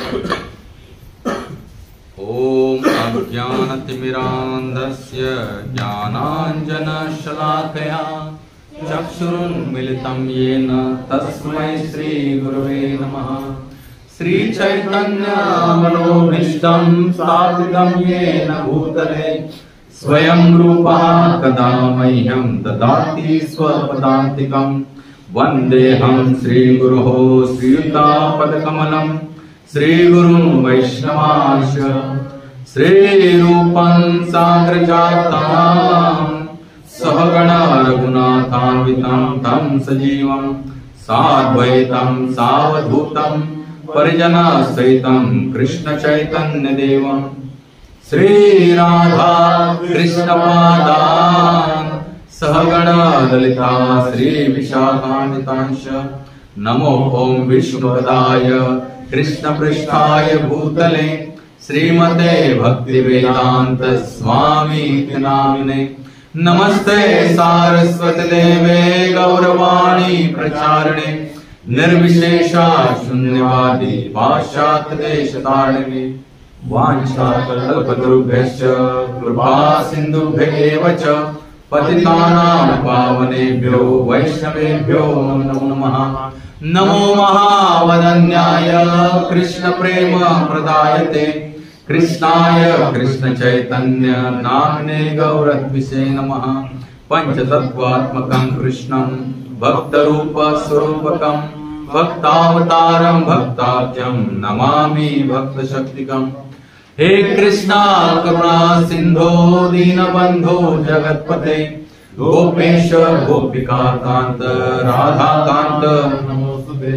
ओम अज्ञानतिमिरान्धस्य ज्ञानाञ्जनशलाकया चक्षुरुन्मिलितं येन तस्मै श्रीगुरवे नमः। श्रीचैतन्यमनोभीष्टं स्थापितं येन भूतले स्वयं रूपः कदा मह्यं ददाति स्वपदान्तिकं। वन्देऽहं श्रीगुरोः श्रीयुतापदकमलं श्रीगुरुं वैष्णवांश्च श्रीरूपं साग्रजातं सहगणा रघुनाथान्वितं तं सजीवं साद्वैतं सावधूतं परिजनसहितं कृष्णचैतन्यदेवं श्रीराधा कृष्णपादान् सहगणा ललिता श्रीविशाखान्वितांश्च। नमो ओं विष्णुपदाय कृष्णपृष्ठाय भूतले श्रीमते भक्तिवेदांत स्वामी नामिने। नमस्ते सारस्वती देवे गौरवाणी प्रचारिणे निर्विशेषा शून्यवादी पाश्चात्य देशतारिणे। वाञ्छाकल्पतरुभ्यश्च कृपा सिन्धुभ्येव च पतितानां पावनेभ्यो वैष्णवेभ्यो नमो नमः। नमो महावदन्याय कृष्ण प्रेम प्रदायते कृष्णाय कृष्ण चैतन्य नाम्ने गौरद्विषे नमः। पंचतत्वात्मकं कृष्णं भक्तरूप स्वरूपकं भक्तावतारं भक्ताख्यं नमामि भक्तशक्तिकम्। हे कृष्णा करुणा सिंधो दीनबंधो जगत्पते गोपेश गोपिकाकांत राधाकांत नमोस्तुते।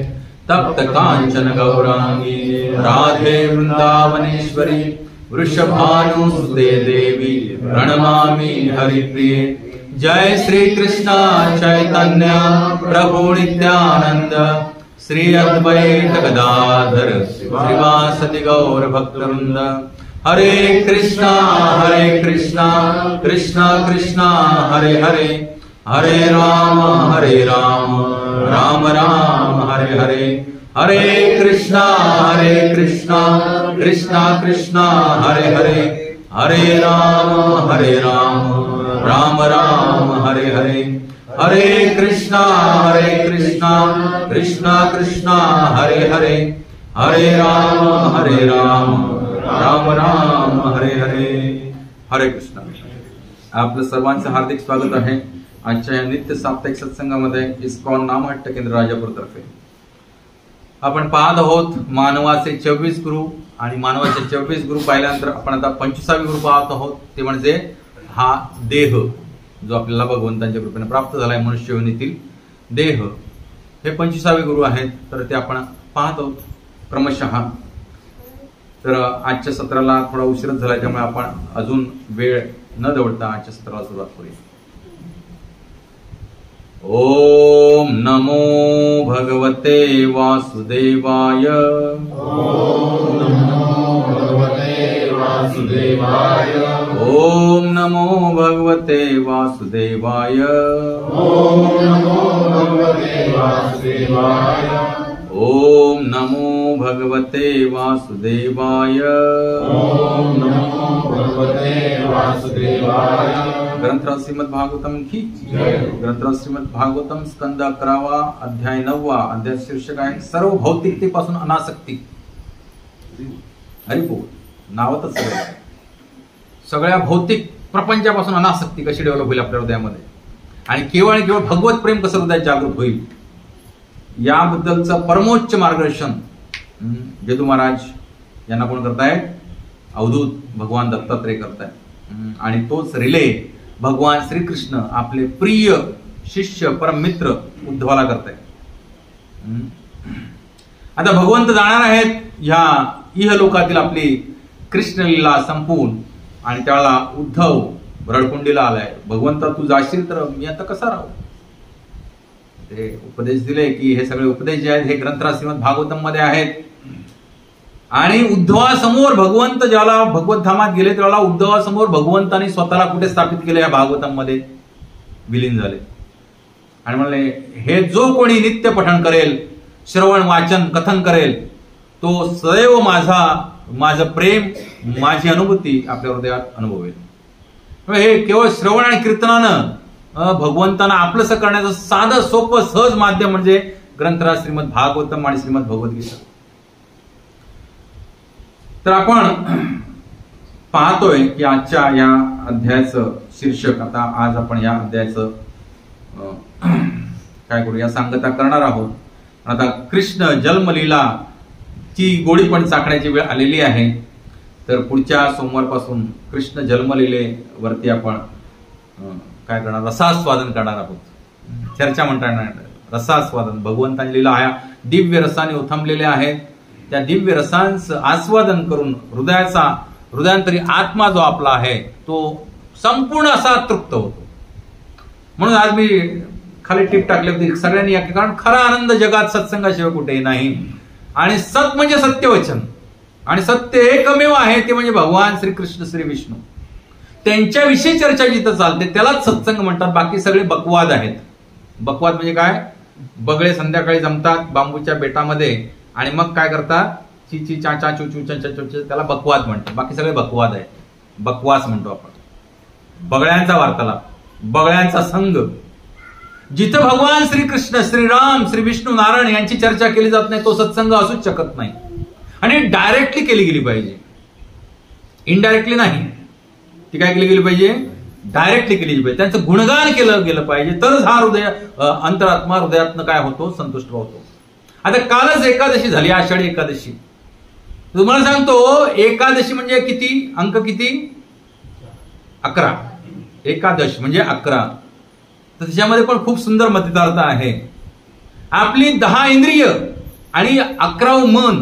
तप्त कांचन गौरांगी राधे वृंदावनेश्वरी वृषभानुसुते देवी प्रणमामि हरिप्रिये। जय श्री कृष्ण चैतन्य प्रभु नित्यानंद श्री अद्वैत गदाधर श्रीवासदि गौर भक्तवृंद। हरे कृष्णा कृष्णा कृष्णा हरे हरे हरे राम राम राम हरे हरे। हरे कृष्णा कृष्णा कृष्णा हरे हरे हरे राम राम राम हरे हरे। हरे कृष्णा कृष्णा कृष्णा हरे हरे हरे राम राम राम हरे हरे। हरे कृष्ण। आपलं सर्वांचं हार्दिक स्वागत आहे आजच्या या नित्य साप्ताहिक सत्संगामध्ये इस्कॉन नामहट्ट केंद्र राजापूर तर्फे। आपण पाहत आहोत मानवाचे 24 गुरु आणि मानवाचे 24 गुरु पाहिल्यानंतर आपण आता 25वे गुरु पाहत आहोत, ते म्हणजे हा देह जो आपल्याला भगवंतांच्या कृपेने प्राप्त झालाय मनुष्य योनीतील देह। हे 25वे गुरु आहेत, तर ते आपण पाहत आहोत क्रमशः। तर आजच्या सत्राला थोडा उशीरच झाला, त्यामुळे आपण अजून वेळ न दवडता आजच्या सत्राला सुरुवात करूया। ओम नमो भगवते वासुदेवाय। ओम नमो भगवते वासुदेवाय। ओम नमो भगवते वासुदेवाय। ओम नमो भगवते वासुदेवाय। ओम नमो भगवते वासुदेवाय। ओम नमो भगवते वासुदेवाय। ग्रंथराज श्रीमद भागवतम की ग्रंथराज श्रीमद भागवतम स्कंद 11 अध्याय 9 अध्याय शीर्षक आहे सर्व भौतिकतेपासून अनासक्ती। हरिबोल नावातच सगळ्या भौतिक प्रपंचापासून अनासक्ती कशी डेव्हलप होईल आपल्या हृदयामध्ये आणि केवळ भगवत प्रेम कसं हृदयात जागृत होईल याबद्दलचं परमोच्च मार्गदर्शन जेदू महाराज यांना कोण करतायत? अवधूत भगवान दत्तात्रय करतायत। आणि तोच रिले भगवान श्रीकृष्ण आपले प्रिय शिष्य परम मित्र उद्धवाला करतायत। आता भगवंत जाणार आहेत ह्या इहलोकातील आपली कृष्ण लीला संपून, आणि त्याला उद्धव रडकुंडीला आलाय। भगवंता तू जाशील तर मी आता कसा राहू? ते उपदेश दिले की हे सगळे उपदेश जे आहेत हे ग्रंथराज श्रीमद भागवतम मध्ये आहेत। आणि उद्धवासमोर भगवंत ज्याला भगवत धामात गेले त्याला उद्धवासमोर भगवंताने स्वतःला कुठे स्थापित केले? या भागवतम मध्ये विलीन झाले आणि म्हणले हे जो कोणी नित्य पठण करेल, श्रवण वाचन कथन करेल तो सदैव माझं प्रेम, माझी अनुभूती आपल्या हृदयात अनुभवेल. हे केवळ श्रवण आणि कीर्तनानं भगवंतांना आपलंसं करण्याचं साधं सोपं सहज माध्यम म्हणजे ग्रंथराज श्रीमद भागवतम आणि श्रीमद भगवद्गीता. तर आपण पाहतोय की आजच्या या अध्यायाचं शीर्षक, आता आज आपण या अध्यायाचं काय करूया, सांगता करणार आहोत. आता कृष्ण जन्मलीला ची गोडी पण चाकण्याची वेळ आलेली आहे. तर पुढच्या सोमवारपासून कृष्ण जन्मलीलेवरती आपण काय करणार, रसास्वादन करणार आहोत. चर्चा म्हणता येणार, रसास्वादन. भगवंतांनी लीला ह्या दिव्य रसाने उथंबलेल्या आहेत. त्या दिव्य रसांचं आस्वादन करून हृदयांतरी आत्मा जो आपला आहे तो संपूर्ण असा तृप्त होतो. म्हणून आज मी खाली टिप टाकली होती सगळ्यांनी, कारण खरा आनंद जगात सत्संगाशिवाय कुठेही नाही. आणि सत म्हणजे सत्यवचन, आणि सत्य एकमेव आहे ते म्हणजे भगवान श्रीकृष्ण श्री विष्णू. त्यांच्याविषयी चर्चा जिथं चालते त्यालाच सत्संग म्हणतात. बाकी सगळे बकवाद आहेत. बकवाद म्हणजे काय, बगळे संध्याकाळी जमतात बांबूच्या बेटामध्ये आणि मग काय करतात, ची ची चा चा चू चू चा चा, त्याला बकवाद म्हणतात. बाकी सगळे बकवाद आहेत, बकवास म्हणतो आपण. बगळ्यांचा वार्तालाप, बगळ्यांचा संघ. जिथं भगवान श्रीकृष्ण, श्रीराम, श्री विष्णू, नारायण यांची चर्चा केली जात नाही तो सत्संग असूच शकत नाही. आणि डायरेक्टली केली गेली पाहिजे, इनडायरेक्टली नाही. ती काय केली गेली पाहिजे, डायरेक्टली केली पाहिजे. त्यांचं गुणगान केलं गेलं पाहिजे, तरच हा अंतरात्मा हृदयातनं काय होतो, संतुष्ट होतो. आता कालच एकादशी झाली, आषाढी एकादशी. तुम्हाला सांगतो एकादशी म्हणजे किती, अंक किती, 11. एकादश म्हणजे 11. तर त्याच्यामध्ये पण खूप सुंदर मतितार्थ आहे. आपली 10 इंद्रिय आणि 11 मन,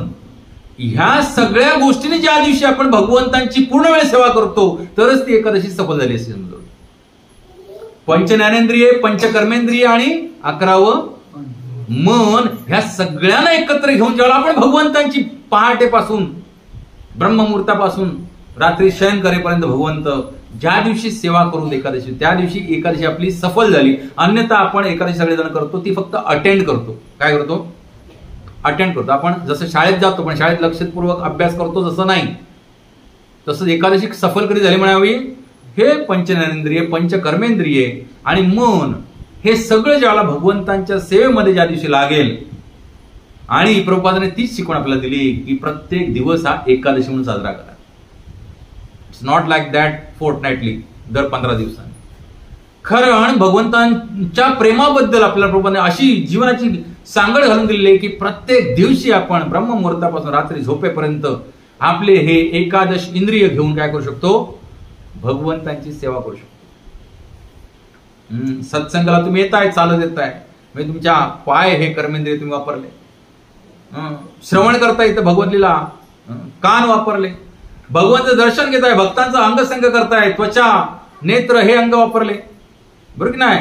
ह्या सगळ्या गोष्टींनी ज्या दिवशी आपण भगवंतांची पूर्ण वेळ सेवा करतो तरच ती एकादशी सफल झाली असे समजतो. पंचज्ञानेंद्रिय, पंचकर्मेंद्रिय आणि 11वं मन, ह्या सगळ्यांना एकत्र घेऊन जेव्हा आपण भगवंतांची पहाटेपासून ब्रह्ममुहूर्तापासून रात्री शयन करेपर्यंत भगवंत ज्या दिवशी सेवा करू एकादशी, त्या दिवशी एकादशी आपली सफल झाली. अन्यथा आपण एकादशी सगळेजण करतो ती फक्त अटेंड करतो. काय करतो, अटेंड करतो. आपण जसं शाळेत जातो पण शाळेत लक्षपूर्वक अभ्यास करतो तसं नाही. तसं एकादशी सफल कधी झाली म्हणावी, हे पंचज्ञानेंद्रिय, पंचकर्मेंद्रिय आणि मन हे सगळं ज्याला भगवंतांच्या सेवेमध्ये ज्या दिवशी लागेल. आणि प्रभुपादाने तीच शिकवण आपल्याला दिली की प्रत्येक दिवस हा एकादशी म्हणून साजरा करा. It's not like that fortnightly, दर 15 दिवसांनी. कारण भगवंतांच्या प्रेमाबद्दल आपल्याला प्रभुपादाने अशी जीवनाची सांगड घालून दिलेली आहे की प्रत्येक दिवशी आपण ब्रह्ममुहूर्तापासून रात्री झोपेपर्यंत आपले हे एकादश इंद्रिय घेऊन काय करू शकतो, भगवंतांची सेवा करू शकतो. सत्संगाला तुम्ही येताय, चालत येताय, म्हणजे तुमच्या पाय हे कर्मेंद्रिय तुम्ही वापरले. श्रवण करता येतं भगवद्गीता, कान वापरले. भगवंत दर्शन घेताय, भक्तांचा अंगसंग करताय, त्वचा, नेत्र हे अंग वापरले. बरोबर की नाही.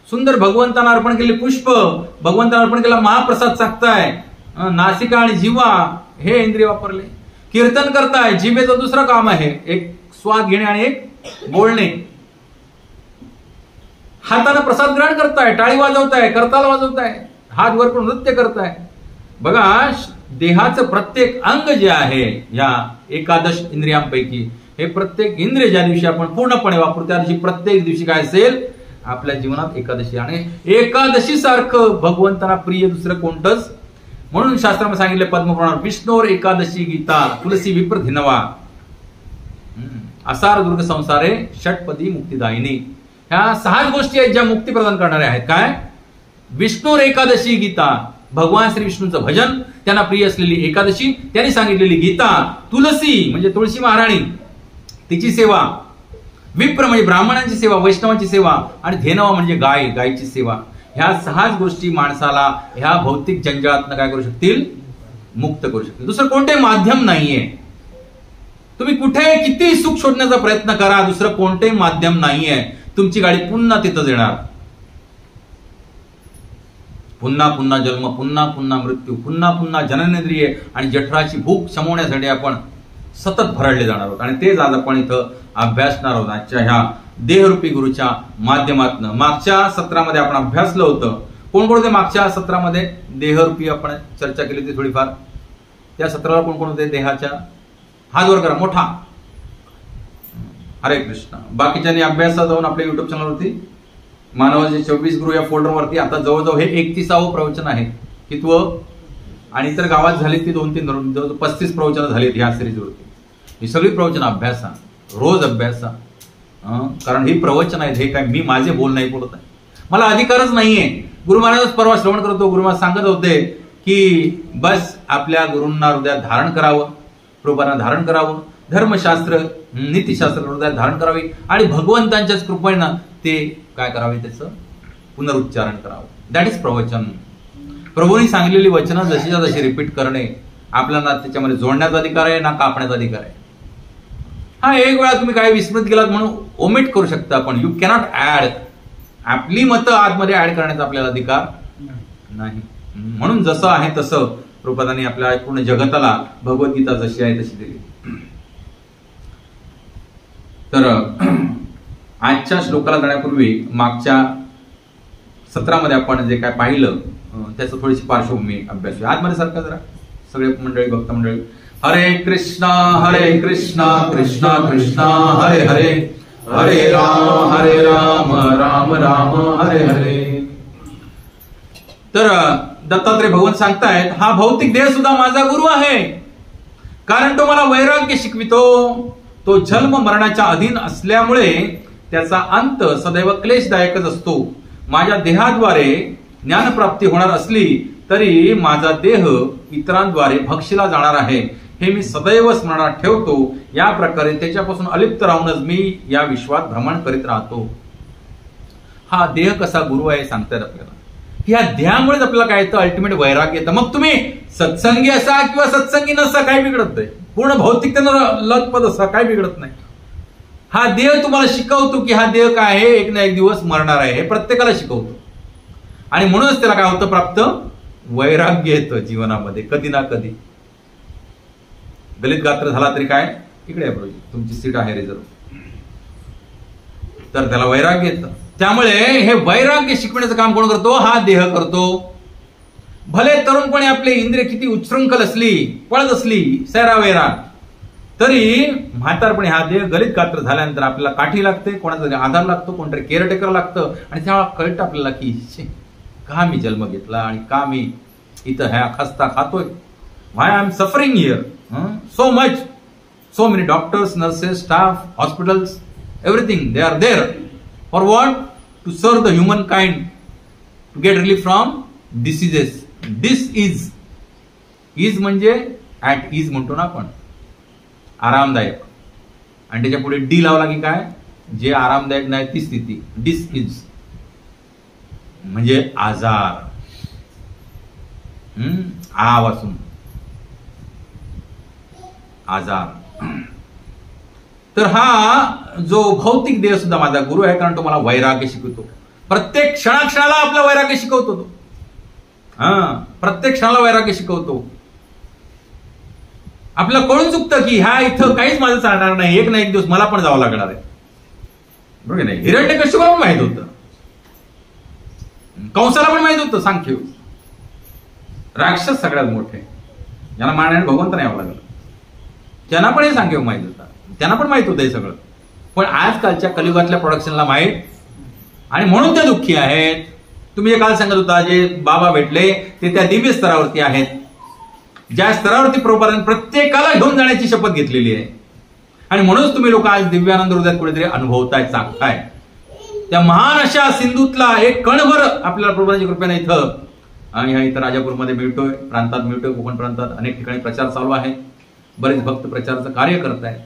सुंदर भगवंतांना अर्पण केले पुष्प, भगवंतांना अर्पण केला महाप्रसाद चाकताय, नासिका आणि जिव्हा हे इंद्रिय वापरले. कीर्तन करताय, जिभेचं दुसरं काम आहे, एक स्वाद घेणे आणि एक बोलणे. हाताने प्रसाद ग्रहण करताय, टाळी वाजवताय, करताल वाजवताय, हात वर करून नृत्य करताय. बघा, देहाचं प्रत्येक अंग जे आहे या एकादश इंद्रियांपैकी, हे प्रत्येक इंद्रिय ज्या दिवशी आपण पूर्णपणे वापरू त्या दिवशी प्रत्येक दिवशी काय असेल आपल्या जीवनात एकादशी. आणि एकादशी सारखं भगवंतांना प्रिय दुसरं कोणतंच. म्हणून शास्त्रामध्ये सांगितले पद्मपुराण, विष्णोर एकादशी गीता तुलसी विप्र धिनवा, असार दुर्ग संसारे षटपदी मुक्तिदायिनी. ह्या 6 गोष्टी आहेत ज्या मुक्ती प्रदान करणाऱ्या आहेत. काय, विष्णोर एकादशी गीता, भगवान श्री विष्णूंचं भजन, त्यांना प्रिय असलेली एकादशी, त्यांनी सांगितलेली गीता, तुलसी म्हणजे तुळशी महाराणी तिची सेवा, विप्र म्हणजे ब्राह्मणांची सेवा, वैष्णवांची सेवा, आणि धेनवा म्हणजे गाय, गायची सेवा. ह्या 6 गोष्टी माणसाला ह्या भौतिक जंजाळातनं काय करू शकतील, मुक्त करू शकतील. दुसरं कोणते माध्यम नाहीये. तुम्ही कुठे किती सुख शोधण्याचा प्रयत्न करा, दुसरं कोणतेही माध्यम नाहीये. तुमची गाडी पुन्हा तिथंच येणार. पुन्हा पुन्हा जन्म, पुन्हा पुन्हा मृत्यू, पुन्हा पुन्हा जननेंद्रिय आणि जठराची भूक शमवण्यासाठी आपण सतत भरडले जाणार आहोत. आणि तेच आज आपण इथं अभ्यासणार आहोत आजच्या ह्या देहरूपी गुरुच्या माध्यमातून. मागच्या सत्रामध्ये आपण अभ्यासलं होतं. कोणकोणते मागच्या सत्रामध्ये देहरूपी आपण चर्चा केली होती थोडीफार. त्या सत्राला कोण कोण होते देहाच्या? हात वर करा मोठा. हरे कृष्ण. बाकीच्यांनी अभ्यासात जाऊन आपल्या युट्यूब चॅनलवरती मानवाचे 24 गुरु या फोल्डरवरती आता जवळजवळ हे 31वे प्रवचन आहे. कितवं? आणि इतर गावात झाली ती 2-3 धरून जवळजवळ 35 प्रवचनं झालीत ह्या सिरीजवरती. ही सगळी प्रवचन अभ्यासा, रोज अभ्यासा. कारण ही प्रवचन आहेत, हे काय मी माझे बोल नाही बोलत आहे, मला अधिकारच नाहीये. गुरु महाराज परवा श्रवण करतो, गुरु महाराज सांगत होते की बस आपल्या गुरूंना हृदयात धारण करावं, प्रभूंना धारण करावं, धर्मशास्त्र नीतिशास्त्र हृदयात धारण करावी आणि भगवंतांच्याच कृपेनं ते काय करावे, त्याचं पुनरुच्चारण करावं. दॅट इज प्रवचन. प्रभूंनी सांगलेली वचनं जशीच्या तशी रिपीट करणे आपल्याला त्याच्यामध्ये जोडण्याचा अधिकार आहे ना कापण्याचा अधिकार आहे. हा एक वेळा तुम्ही काय विस्मृत केलात म्हणून ओमिट करू शकता, पण यू कॅनॉट ऍड. आपली मतं आतमध्ये ऍड करण्याचा आपल्याला अधिकार नाही. म्हणून जसं आहे तसं प्रभुपादांनी आपल्या पूर्ण जगताला भगवद्गीता जशी आहे तशी दिली. तर आजच्या श्लोकाला जाण्यापूर्वी मागच्या सत्रामध्ये आपण जे काय पाहिलं त्याचं थोडीशी पार्श्वभूमी अभ्यास. आतमध्ये सारखं जरा सगळे मंडळी, भक्त मंडळी. हरे कृष्णा कृष्णा कृष्णा हरे हरे, हरे राम राम राम हरे हरे. तर दत्तात्रय भगवान सांगतायत हा भौतिक देह सुद्धा माझा गुरु आहे, कारण तो मला वैराग्य शिकवितो. तो जन्म मरणाच्या अधीन असल्यामुळे त्याचा अंत सदैव क्लेशदायकच असतो. माझ्या देहाद्वारे ज्ञानप्राप्ती होणार असली तरी माझा देह इतरांद्वारे भक्षीला जाणार आहे हे मी सदैव स्मरणात ठेवतो. या प्रकारे त्याच्यापासून अलिप्त राहूनच मी या विश्वात भ्रमण करीत राहतो. हा देह कसा गुरु आहे सांगतायत आपल्याला. या देहामुळेच आपल्याला काय येतं, अल्टिमेट वैराग्य येतं. मग तुम्ही सत्संगी असा किंवा सत्संगी नसा काय बिघडत नाही, पूर्ण भौतिकतेनं लतपत असा काय बिघडत नाही. हा देह तुम्हाला शिकवतो की हा देह काय आहे, एक ना एक दिवस मरणार आहे, हे प्रत्येकाला शिकवतो. आणि म्हणूनच त्याला काय होतं, प्राप्त वैराग्य येतं जीवनामध्ये कधी ना कधी. दलित गात्र झाला तरी काय, इकडे आहे बरोबर, तुमची सीट आहे रिझर्व, तर त्याला वैराग्य येतं. त्यामुळे हे वैराग्य शिकवण्याचं काम कोण करतो, हा देह करतो. भले तरुणपणे आपले इंद्रिय किती उच्छृंखल असली, पळत असली सैरावेरा, तरी म्हातारपणे हा देह गलित गात्र झाल्यानंतर आपल्याला काठी लागते, कोणाचा तरी आधार लागतो, कोणतरी केअरटेकर लागतं. आणि तेव्हा कळतं आपल्याला की का मी जन्म घेतला आणि का मी इथं ह्या खस्ता खातोय. Why I am suffering here so much. So many doctors, nurses, staff, hospitals, everything they are there for what, to serve the human kind, to get relief from diseases. This is म्हणजे at is म्हणतो ना आपण, आरामदायक. आणि त्याच्या पुढे D लावला की काय, जे आरामदायक नाही ती स्थिती. डिस इज म्हणजे आजार. आ वाचून आजार. तर हा जो भौतिक देह सुद्धा माझा गुरु आहे, कारण तो मला वैराग्य शिकवतो. प्रत्येक क्षणाक्षणाला आपला वैराग्य शिकवतो तो. प्रत्येक क्षणाला वैराग्य शिकवतो. आपल्याला कळून चुकतं की ह्या इथं काहीच माझं चालणार नाही, एक ना एक दिवस मला पण जावं लागणार आहे. बरोबर नाही. हिरण्यकश्यपाला पण माहित होतं, कंसाला पण माहित होतं, सांख्य राक्षस सगळ्यात मोठे ज्यांना मारण्याने भगवंताने यावं लागलं, त्यांना पण हे सांख्य माहित होता, त्यांना पण माहित होतं हे सगळं. पण आजकालच्या कलियुगातल्या प्रोडक्शनला माहित, आणि म्हणून ते दुःखी आहेत. तुम्ही काल सांगत होता जे बाबा भेटले ते त्या दिव्य स्तरावरती आहेत, ज्या स्तरावरती प्रभुपादांनी प्रत्येकाला घेऊन जाण्याची शपथ घेतलेली आहे. आणि म्हणूनच तुम्ही लोक आज दिव्यानंद हृदयात कुठेतरी अनुभवताय, चाकताय. त्या महान अशा सिंधूतला एक कणभर आपल्याला प्रभुपादांच्या कृपेने इथं आणि ह्या इथं राजापूरमध्ये मिळतोय, प्रांतात मिळतोय, कोकण प्रांतात अनेक ठिकाणी प्रचार चालू आहे, बरेच भक्त प्रचाराचं कार्य करत आहेत.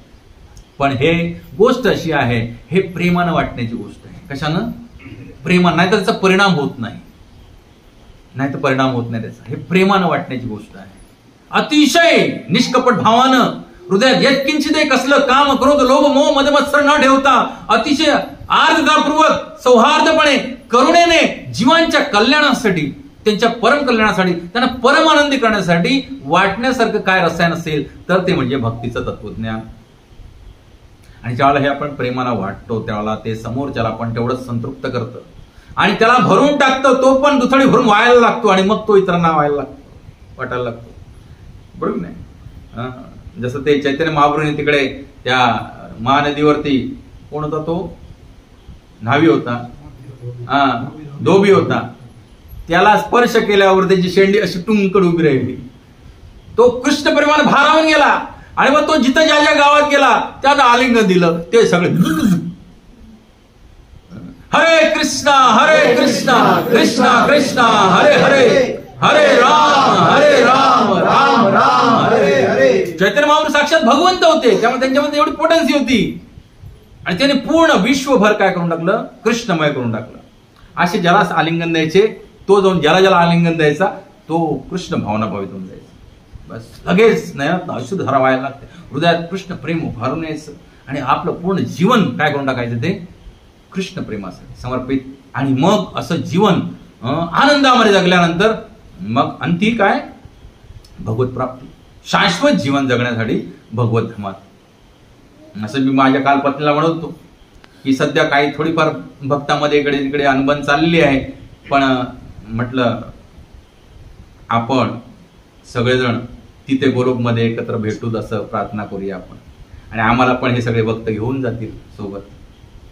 पण हे गोष्ट अशी आहे, हे प्रेमानं वाटण्याची गोष्ट आहे. कशानं? प्रेमानं. नाही तर त्याचा परिणाम होत नाही, नाही तर परिणाम होत नाही त्याचा. हे प्रेमानं वाटण्याची गोष्ट आहे. अतिशय निष्कपट भावानं हृदयात यत्किंचित कसलं काम, क्रोध, लोभ, मोह, मदमत्सर न ठेवता अतिशय आर्द्रतापूर्वक सौहार्दपणे करुणेने जीवांच्या कल्याणासाठी, त्यांच्या परम कल्याणासाठी, त्यांना परम आनंदी करण्यासाठी वाटण्यासारखं काय रसायन असेल तर ते म्हणजे भक्तीचं तत्वज्ञान. आणि ज्यावेळेला हे आपण प्रेमानं वाटतो त्यावेळेला ते समोरच्याला आपण तेवढंच संतृप्त करतं आणि त्याला भरून टाकतं. तो पण दुथडी भरून व्हायला लागतो आणि मग तो इतरांना व्हायला लागतो, वाटायला लागतो. बरोबर नाही. जसं ते चैतन्य महाप्रभूंनी तिकडे त्या महानदीवरती कोण होता तो, न्हावी होता, धोबी होता, त्याला स्पर्श केल्यावर त्याची शेंडी अशी टुंकड उभी राहिली. तो कृष्ण प्रेमाने भारावून गेला आणि मग तो जिथं ज्या ज्या गावात गेला त्यात आलिंगन दिलं. ते सगळे हरे कृष्णा कृष्णा कृष्णा हरे हरे, हरे राम राम राम हरे हरे. चैतन्य महाप्रभू साक्षात भगवंत होते, त्यामुळे त्यांच्यामध्ये एवढी पोटेन्सी होती आणि त्याने पूर्ण विश्वभर काय करून टाकलं, कृष्णमय करून टाकलं. असे ज्याला आलिंगन द्यायचे, तो जाऊन ज्याला आलिंगन द्यायचा तो कृष्ण भावना भावित होऊन जायचा. बस लगेच नयनात अशुद्ध धारा व्हायला लागते, हृदयात कृष्ण प्रेम भरून यायचं आणि आपलं पूर्ण जीवन काय करून टाकायचं, ते कृष्ण प्रेमासाठी समर्पित. आणि मग असं जीवन आनंदामध्ये जगल्यानंतर मग अंती काय, भगवत प्राप्ती, शाश्वत जीवन जगण्यासाठी भगवत धामात. असं मी माझ्या काल पत्नीला म्हणतो की सध्या काही थोडीफार भक्तामध्ये इकडे तिकडे अनबन चाललेली आहे, पण म्हटलं आपण सगळेजण तिथे गोलोकमध्ये एकत्र भेटूत असं प्रार्थना करूया आपण, आणि आम्हाला पण हे सगळे भक्त घेऊन जातील सोबत,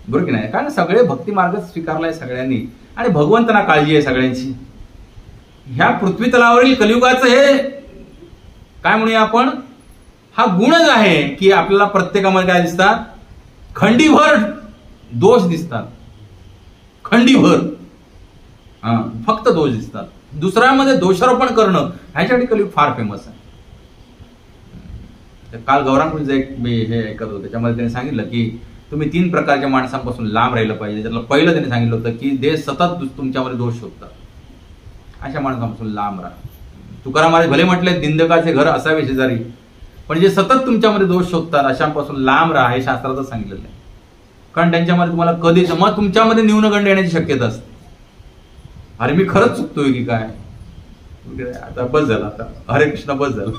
बरोबर की नाही. कारण सगळे भक्ती मार्ग स्वीकारलाय सगळ्यांनी आणि भगवंतना काळजी आहे सगळ्यांची. ह्या पृथ्वी तलावरील कलियुगाचं हे काय म्हणूया आपण, हा गुणच आहे की आपल्याला प्रत्येकामध्ये काय दिसतात, खंडीभर दोष दिसतात, खंडीभर फक्त दोष दिसतात. दुसऱ्यामध्ये दोषारोपण करणं ह्याच्यासाठी कलियुग फार फेमस आहे. काल गौरांगुंज एक मी हे ऐकत होतो, त्याच्यामध्ये त्यांनी सांगितलं की तुम्ही 3 प्रकारच्या माणसांपासून लांब राहिलं पाहिजे. त्यातलं पहिलं त्यांनी सांगितलं होतं की ते सतत तुमच्यामध्ये दोष शोधतात, अशा माणसांपासून लांब राहा. तुकाराम महाराज भले म्हटले निंदकाचे घर असावे शेजारी, पण जे सतत तुमच्यामध्ये दोष शोधतात अशांपासून लांब राहा, हे शास्त्रातच सांगितलेलं आहे. कारण त्यांच्यामध्ये तुम्हाला कधीच मग तुमच्यामध्ये न्यूनगंड येण्याची शक्यता असते. अरे मी खरंच चुकतोय की काय, आता बस झालं, आता हरे कृष्ण बस झालं,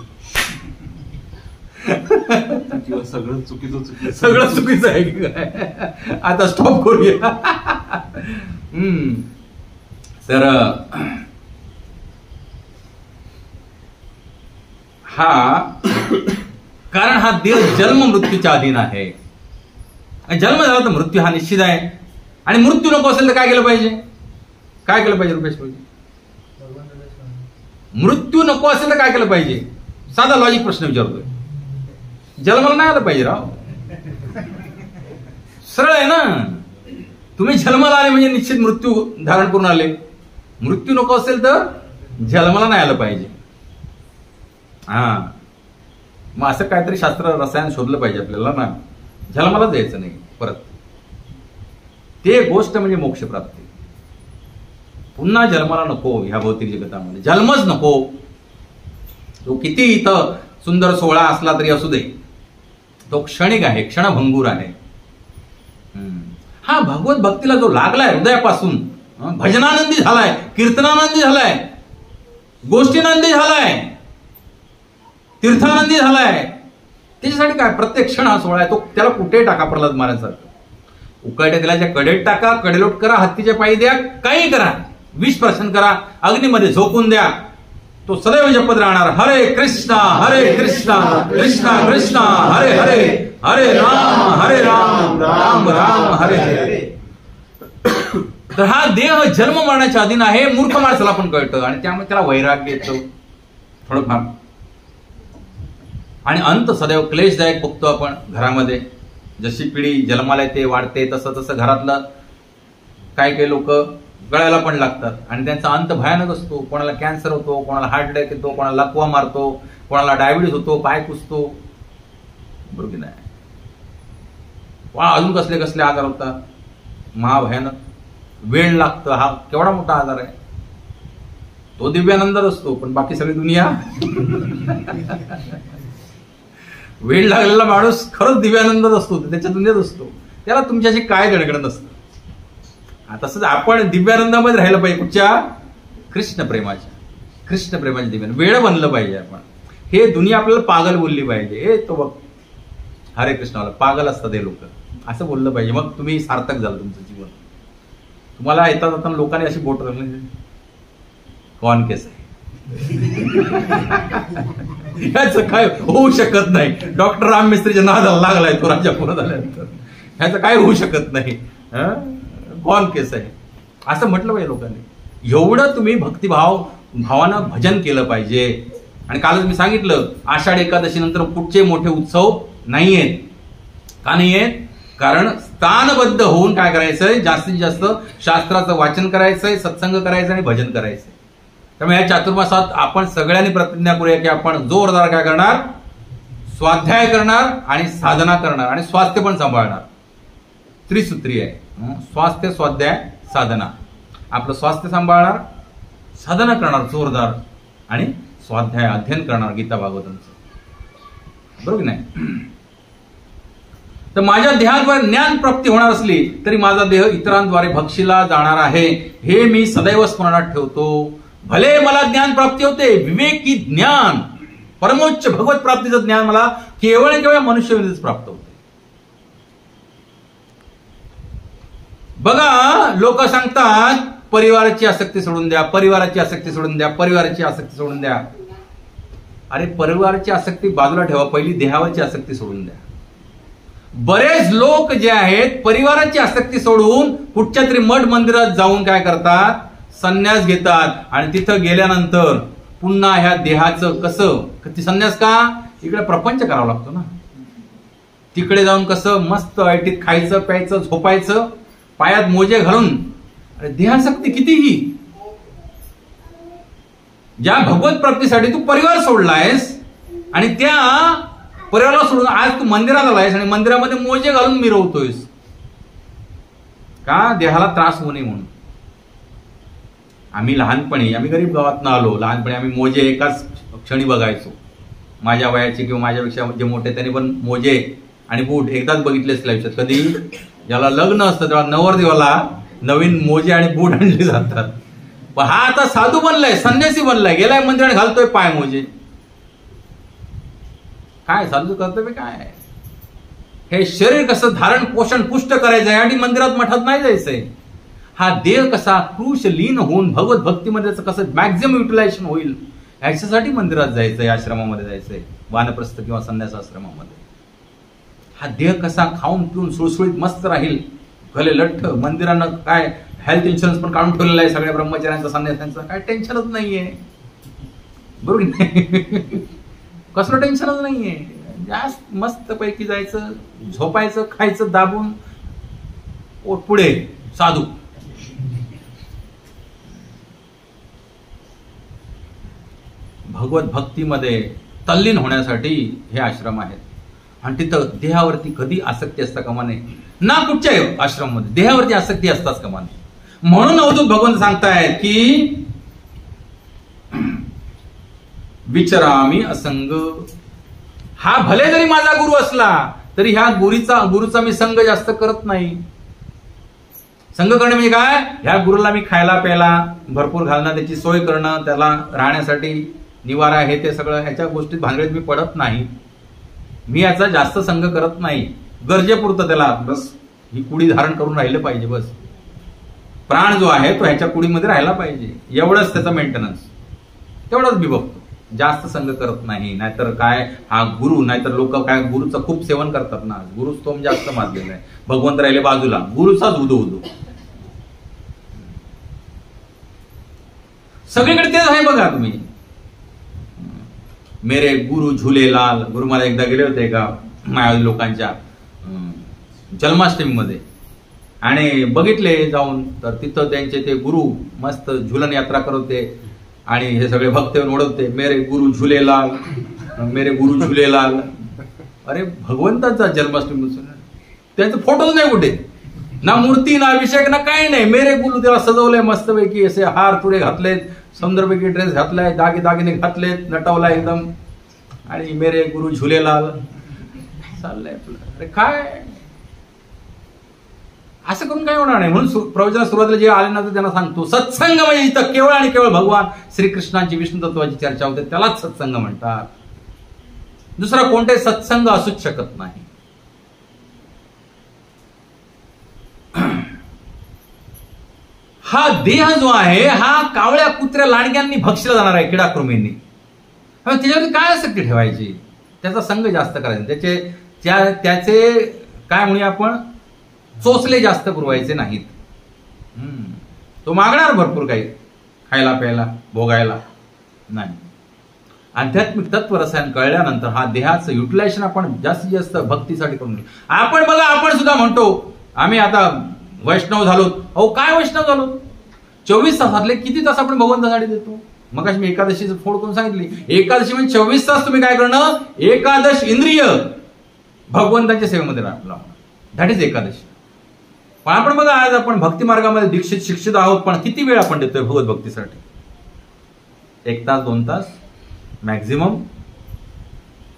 सगळं चुकीचं सगळं चुकीचं आहे की काय, आता स्टॉप करूया. तर कारण हा देह जन्म मृत्यूच्या अधीन आहे. जन्म झाला तर मृत्यू हा निश्चित आहे, आणि मृत्यू नको असेल तर काय केलं पाहिजे, काय केलं पाहिजे रुपेश भाई, मृत्यू नको असेल तर काय केलं पाहिजे, साधा लॉजिक प्रश्न विचारतोय. जन्माला नाही आलं पाहिजे राव, सरळ आहे ना. तुम्ही जन्माला आले म्हणजे निश्चित मृत्यू धारण करून आले. मृत्यू नको असेल तर जन्माला नाही आलं पाहिजे. मग असं काहीतरी शास्त्र रसायन शोधलं पाहिजे आपल्याला ना, जन्माला द्यायचं नाही परत. ते गोष्ट म्हणजे मोक्ष प्राप्ती. पुन्हा जन्माला नको ह्या भौतिक जगतामध्ये, जन्मच नको. तो किती इथं सुंदर सोहळा असला तरी असू दे, तो क्षणिक आहे, क्षणभंगूर आहे. हा भगवत भक्तीला जो लागलाय हृदयापासून, भजनानंदी झालाय, कीर्तनानंदी झालाय, गोष्टीनंदी झालाय, तीर्थानंदी झालाय, त्याच्यासाठी काय प्रत्येक क्षण हा सोहळा आहे. तो त्याला कुठे टाका, प्रल्हाद महाराजांसारखं उकळत्या तेलाच्या कडेत टाका, कडेलोट करा, हत्तीच्या पायी द्या, काही करा, विष प्राशन करा, अग्नीमध्ये झोकून द्या, तो सदैव जपत राहणार. हरे कृष्णा कृष्णा कृष्णा हरे हरे, हरे राम राम राम हरे हरे. तर हा देह जन्म मरण्याच्या अधीन आहे, मूर्ख माणसाला पण कळतं, आणि त्यामुळे त्याला वैराग्य येतं थोडंफार. आणि अंत सदैव क्लेशदायक बघतो आपण घरामध्ये. जशी पिढी जन्माला येते, वाढते, तसं तसं घरातलं काही लोक गळायला पण लागतात, आणि त्यांचा अंत भयानक असतो. कोणाला कॅन्सर होतो, कोणाला हार्ट अटॅक येतो, कोणाला लकवा मारतो, कोणाला डायबिटीस होतो, पाय कुसतो, बरोबर नाही. अजून कसले कसले आजार होतात, महाभयानक. वेळ लागतं, हा केवढा मोठा आजार आहे. तो दिव्यानंदात असतो, पण बाकी सगळी दुनिया वेळ लागलेला माणूस खरंच दिव्यानंदात असतो, त्याच्या दुनियेत असतो, त्याला तुमच्याशी काय गणगण नसतं. तसंच आपण दिव्यानंदामध्ये राहिलं पाहिजे. कुठच्या, कृष्ण प्रेमाच्या दिव्यानं वेळ बनलं पाहिजे आपण. हे दुनिया आपल्याला पागल बोलली पाहिजे. हे तो बघ हरे कृष्णाला पागल असतात हे लोक, असं बोललं पाहिजे. मग तुम्ही सार्थक झालं तुमचं जीवन. तुम्हाला येता जाताना लोकांनी अशी बोट रंगली, कौन केस आहे ह्याचं काय होऊ शकत नाही. डॉक्टर राम मिस्त्रीच्या नादाला लागलाय तो राजापूर झाल्यानंतर, ह्याचं काय होऊ शकत नाही. कॉल केस आहे असं म्हटलं पाहिजे लोकांनी. एवढं तुम्ही भावानं भजन केलं पाहिजे. आणि कालच मी सांगितलं, आषाढ एकादशी नंतर पुढचे मोठे उत्सव नाही आहेत. का नाही आहेत? कारण स्थानबद्ध होऊन काय करायचंय, जास्तीत जास्त शास्त्राचं वाचन करायचंय, सत्संग करायचं आणि भजन करायचंय. त्यामुळे या चातुर्मासात आपण सगळ्यांनी प्रतिज्ञा करूया की आपण जोरदार काय करणार, स्वाध्याय करणार आणि साधना करणार आणि स्वास्थ्य पण सांभाळणार. त्रिसूत्री आहे, स्वास्थ्य, स्वाध्याय, साधना. आपलं स्वास्थ्य सांभाळणार, साधना करणार जोरदार आणि स्वाध्याय अध्ययन करणार गीता भागवतांचं. बरोबर नाही? तर माझ्या देहाद्वारे ज्ञान प्राप्ती होणार असली तरी माझा देह इतरांद्वारे भक्षीला जाणार आहे, हे मी सदैव स्मरणात ठेवतो. भले मला ज्ञान प्राप्ती होते, विवेकी ज्ञान, परमोच्च भगवत प्राप्तीचं ज्ञान मला केवळ केवळ मनुष्यविधीच प्राप्त होते. बघा, लोक सांगतात परिवाराची आसक्ती सोडून द्या, परिवाराची आसक्ती सोडून द्या, परिवाराची आसक्ती सोडून द्या. अरे परिवाराची आसक्ती बाजूला ठेवा, पहिली देहावरची आसक्ती सोडून द्या. बरेच लोक जे आहेत परिवाराची आसक्ती सोडून कुठच्या तरी मठ मंदिरात जाऊन काय करतात, संन्यास घेतात. आणि तिथं गेल्यानंतर पुन्हा ह्या देहाचं कसं संन्यास का, इकडे प्रपंच करावा लागतो ना. तिकडे जाऊन कसं मस्त ऐटीत खायचं प्यायचं झोपायचं, पायात मोजे घालून. अरे देहासक्ती कितीही, ज्या भगवत प्राप्तीसाठी तू परिवार सोडलायस आणि त्या परिवाराला सोडून आज तू मंदिरात आलायस आणि मंदिरामध्ये मोजे घालून मिरवतोयस का, देहाला त्रास होऊ नये म्हणून. आम्ही लहानपणी, आम्ही गरीब गावातनं आलो, लहानपणी आम्ही मोजे एकाच क्षणी बघायचो. माझ्या वयाचे किंवा माझ्यापेक्षा जे मोठे त्यांनी पण मोजे आणि बूट एकदाच बघितले असले आयुष्यात. कधी ज्याला लग्न असतं तेव्हा नवरदेवाला नवीन मोजे आणि बूट आणले जातात. पण हा आता साधू बनलाय, संन्यासी बनलाय, गेलाय मंदिरात घालतोय पाय मोजे. काय साधू कर्तव्य काय? हे शरीर कसं धारण पोषण पुष्ट करायचं आहे आणि मंदिरात मठात नाही जायचंय. हा देह कसा कृश लीन होऊन भगवत भक्तीमध्ये कसं मॅक्झिमम युटिलायझेशन होईल याच्यासाठी मंदिरात जायचंय, आश्रमामध्ये जायचंय, वानप्रस्थ किंवा संन्यास आश्रमामध्ये. हा देह कसा खाऊन पिऊन सुळसुळीत मस्त राहील, भले लठ्ठ. मंदिरानं काय हेल्थ इन्शुरन्स पण काढून ठेवलेला आहे सगळ्या ब्रह्मचार्यांचा, संन्यासांचा, काय टेन्शनच नाहीये. बरोबर नाही? कसलं टेन्शनच नाहीये. जास्त मस्त पैकी जायचं, झोपायचं, खायचं दाबून, पुढे साधू. भगवत भक्तीमध्ये तल्लीन होण्यासाठी हे आश्रम आहेत. आणि तिथं देहावरती कधी आसक्ती असता कामा नये ना. कुठच्याही आश्रममध्ये देहावरती आसक्ती असताच कामा नये. म्हणून अवधूत भगवंत सांगतायत की विचरामी असंग. हा भले जरी माझा गुरु असला तरी ह्या गुरुचा मी संग जास्त करत नाही. संग करणे म्हणजे काय, ह्या गुरुला मी खायला प्यायला भरपूर घालणं, त्याची सोय करणं, त्याला राहण्यासाठी निवारा, हे ते सगळं ह्याच्या गोष्टीत भानगडीत मी पडत नाही. मी याचा जास्त संग करत नाही. गरजेपुरतं त्याला बस ही कुडी धारण करून राहिलं पाहिजे. बस प्राण जो आहे तो ह्याच्या कुडीमध्ये राहायला पाहिजे, एवढंच त्याचा मेंटेनन्स. तेवढंच मी बघतो, जास्त संग करत नाही. नाहीतर काय हा गुरु, नाहीतर लोक काय गुरुचं खूप सेवन करतात ना. गुरु स्तोम जास्त माजलेला आहे, भगवंत राहिले बाजूला, गुरुचाच उदो उदो. सगळीकडे तेच आहे बघा तुम्ही. मेरे गुरु झुलेलाल. गुरु मला एकदा गेले होते का मायावादी लोकांच्या जन्माष्टमीमध्ये आणि बघितले जाऊन, तर तिथं त्यांचे ते गुरु मस्त झुलन यात्रा करवते आणि हे सगळे भक्त ओढवते, मेरे गुरु झुलेलाल, मेरे गुरु झुलेलाल. अरे भगवंताचा जन्माष्टमी, त्यांचे फोटोच नाही कुठे, ना मूर्ती ना अभिषेक ना काही नाही. मेरे गुरु त्याला सजवलंय मस्तपैकी, असे हार तुडे घातलेत, सुंदरपैकी ड्रेस घातलाय, दागिने घातलेत, नटवला एकदम, आणि मेरे गुरु झुलेलाल चाललंय आपलं. अरे काय असं करून काय होणार नाही. म्हणून प्रवचना सुरुवातीला जे आले ना तर त्यांना सांगतो, सत्संग म्हणजे इथं केवळ आणि केवळ भगवान श्रीकृष्णांची विष्णू तत्वाची चर्चा होते, त्यालाच सत्संग म्हणतात. दुसरा कोणताही सत्संग असूच शकत नाही. हा देह जो आहे हा कावळ्या कुत्र्या लांडग्यांनी भक्षला जाणार आहे, किडाकृमींनी. त्याच्यावरती काय आसक्ती ठेवायची, त्याचा संग जास्त करायचा, त्याचे काय म्हणूया आपण चोचले जास्त पुरवायचे नाहीत. तो मागणार भरपूर काही खायला प्यायला भोगायला नाही. आध्यात्मिक तत्व रसायन कळल्यानंतर हा देहाचं युटिलायझेशन आपण जास्तीत जास्त भक्तीसाठी करून घेऊ. आपण बघा, आपण सुद्धा म्हणतो आम्ही आता वैष्णव झालो. अहो काय वैष्णव झालो? 24 तासातले किती तास आपण भगवंतासाठी देतो? मग मी एकादशीचं फोड करून सांगितली. एकादशी म्हणजे 24 तास तुम्ही काय करणं, एकादश इंद्रिय भगवंताच्या सेवेमध्ये लावणं, दॅट इज एकादशी. पण आपण बघा, आज आपण भक्ती मार्गामध्ये दीक्षित शिक्षित आहोत, पण किती वेळ आपण देतोय भगवत भक्तीसाठी? 1 तास 2 तास मॅक्झिमम.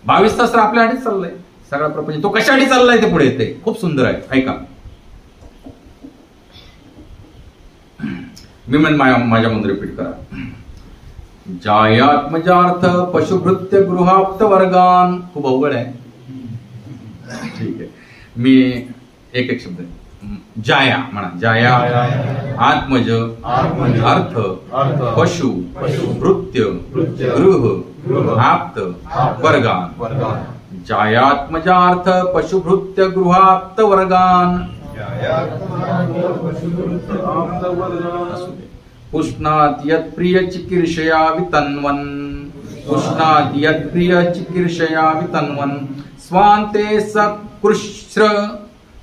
22 तास तर आपल्यासाठीच चाललंय सगळा प्रपंच. तो कशासाठी चाललाय ते पुढे येते. खूप सुंदर आहे, ऐका. मी माझ्या मंत्र रिपीट करा. जायात्मजार्थ पशुभृत्य गृहाप्त वर्गान. खूप अवघड आहे, ठीक आहे. मी एक शब्द जाया म्हणा. जाया आत्मज अर्थ पशु भृत्य गृह आप्त वर्गान. जायात्मजार्थ पशुभृत्य गृहाप्त वर्गान. पुष्णात यत्प्रिय चिकीर्षया वितन्वन्. पुष्णात यत्प्रिय चिकीर्षया वितन्वन्. स्वान्ते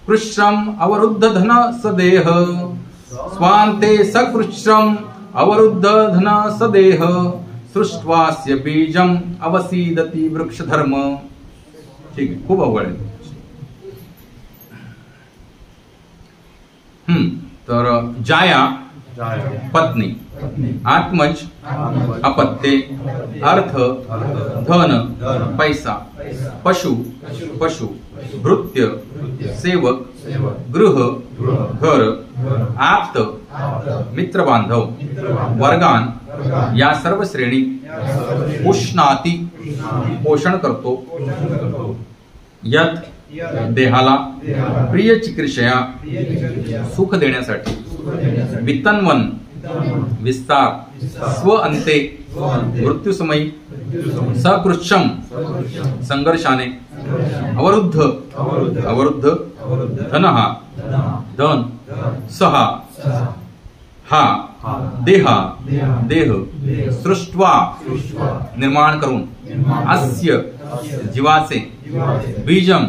सकृश्रम अवरुद्ध धन सदेह. स्वान्ते सकृश्रम अवरुद्ध धन सदेह. सृष्ट्वास्य बीजम अवसीदति वृक्षधर्म. ठीक आहे, खूप अवघड आहे. तर जाया पत्नी, आत्मज अपत्ये, अर्थ धन पैसा, पशु भृत्य सेवक, गृह घर, आप्त मित्र बांधव, वर्गान या सर्व श्रेणी. उष्णाती पोषण करतो. यत देहाला प्रिय चिकीर्षया सुख देण्यासाठी. वितन्वन विस्तार. स्व अंते मृत्यूसमयी. सकृच्छम संघर्षाने. अवरुद्ध धनहा धन. सहा हा देहा देह. सृष्ट्वा निर्माण करून. अस्य जीवाचे. बीजम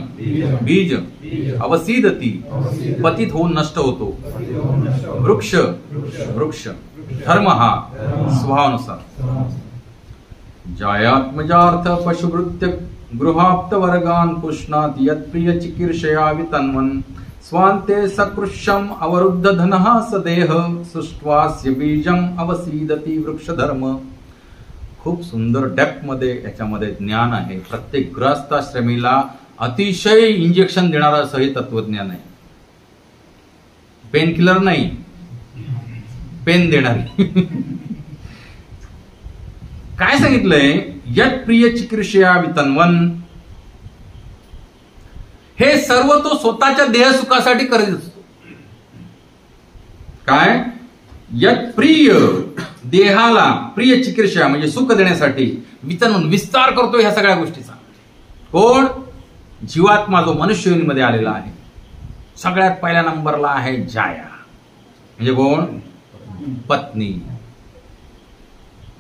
बीज. अवसीदती पतित होऊन नष्ट होतो. वृक्ष धर्म हा स्वभावानुसार. जायात्मजार्थ पशुभृत्य गृहाप्त वर्गान. पुष्णात यत्प्रिय चिकीर्षया वितन्वन्. स्वान्ते सकृश्यम अवरुद्ध धनः सदेह. सृष्ट्वास्य बीजम अवसीदति वृक्षधर्म. खूप सुंदर डेप्थ मध्ये याच्यामध्ये ज्ञान आहे. प्रत्येक गृहस्थाश्रमीला अतिशय इंजेक्शन देणारं असं हे तत्वज्ञान आहे. पेन किलर नाही, पेन देणारी. काय सांगितलंय? यत प्रिय चिकीर्षया वितन्वन्. हे सर्व तो स्वतःच्या देहसुखासाठी करत असतो. काय? यत प्रिय देहाला प्रिय चिकीर्षया म्हणजे सुख देण्यासाठी. वितन्वन् विस्तार करतो ह्या सगळ्या गोष्टीचा. कोण? जीवात्मा जो मनुष्य योनीमध्ये आलेला आहे. सगळ्यात पहिल्या नंबरला आहे जाया. म्हणजे कोण? पत्नी.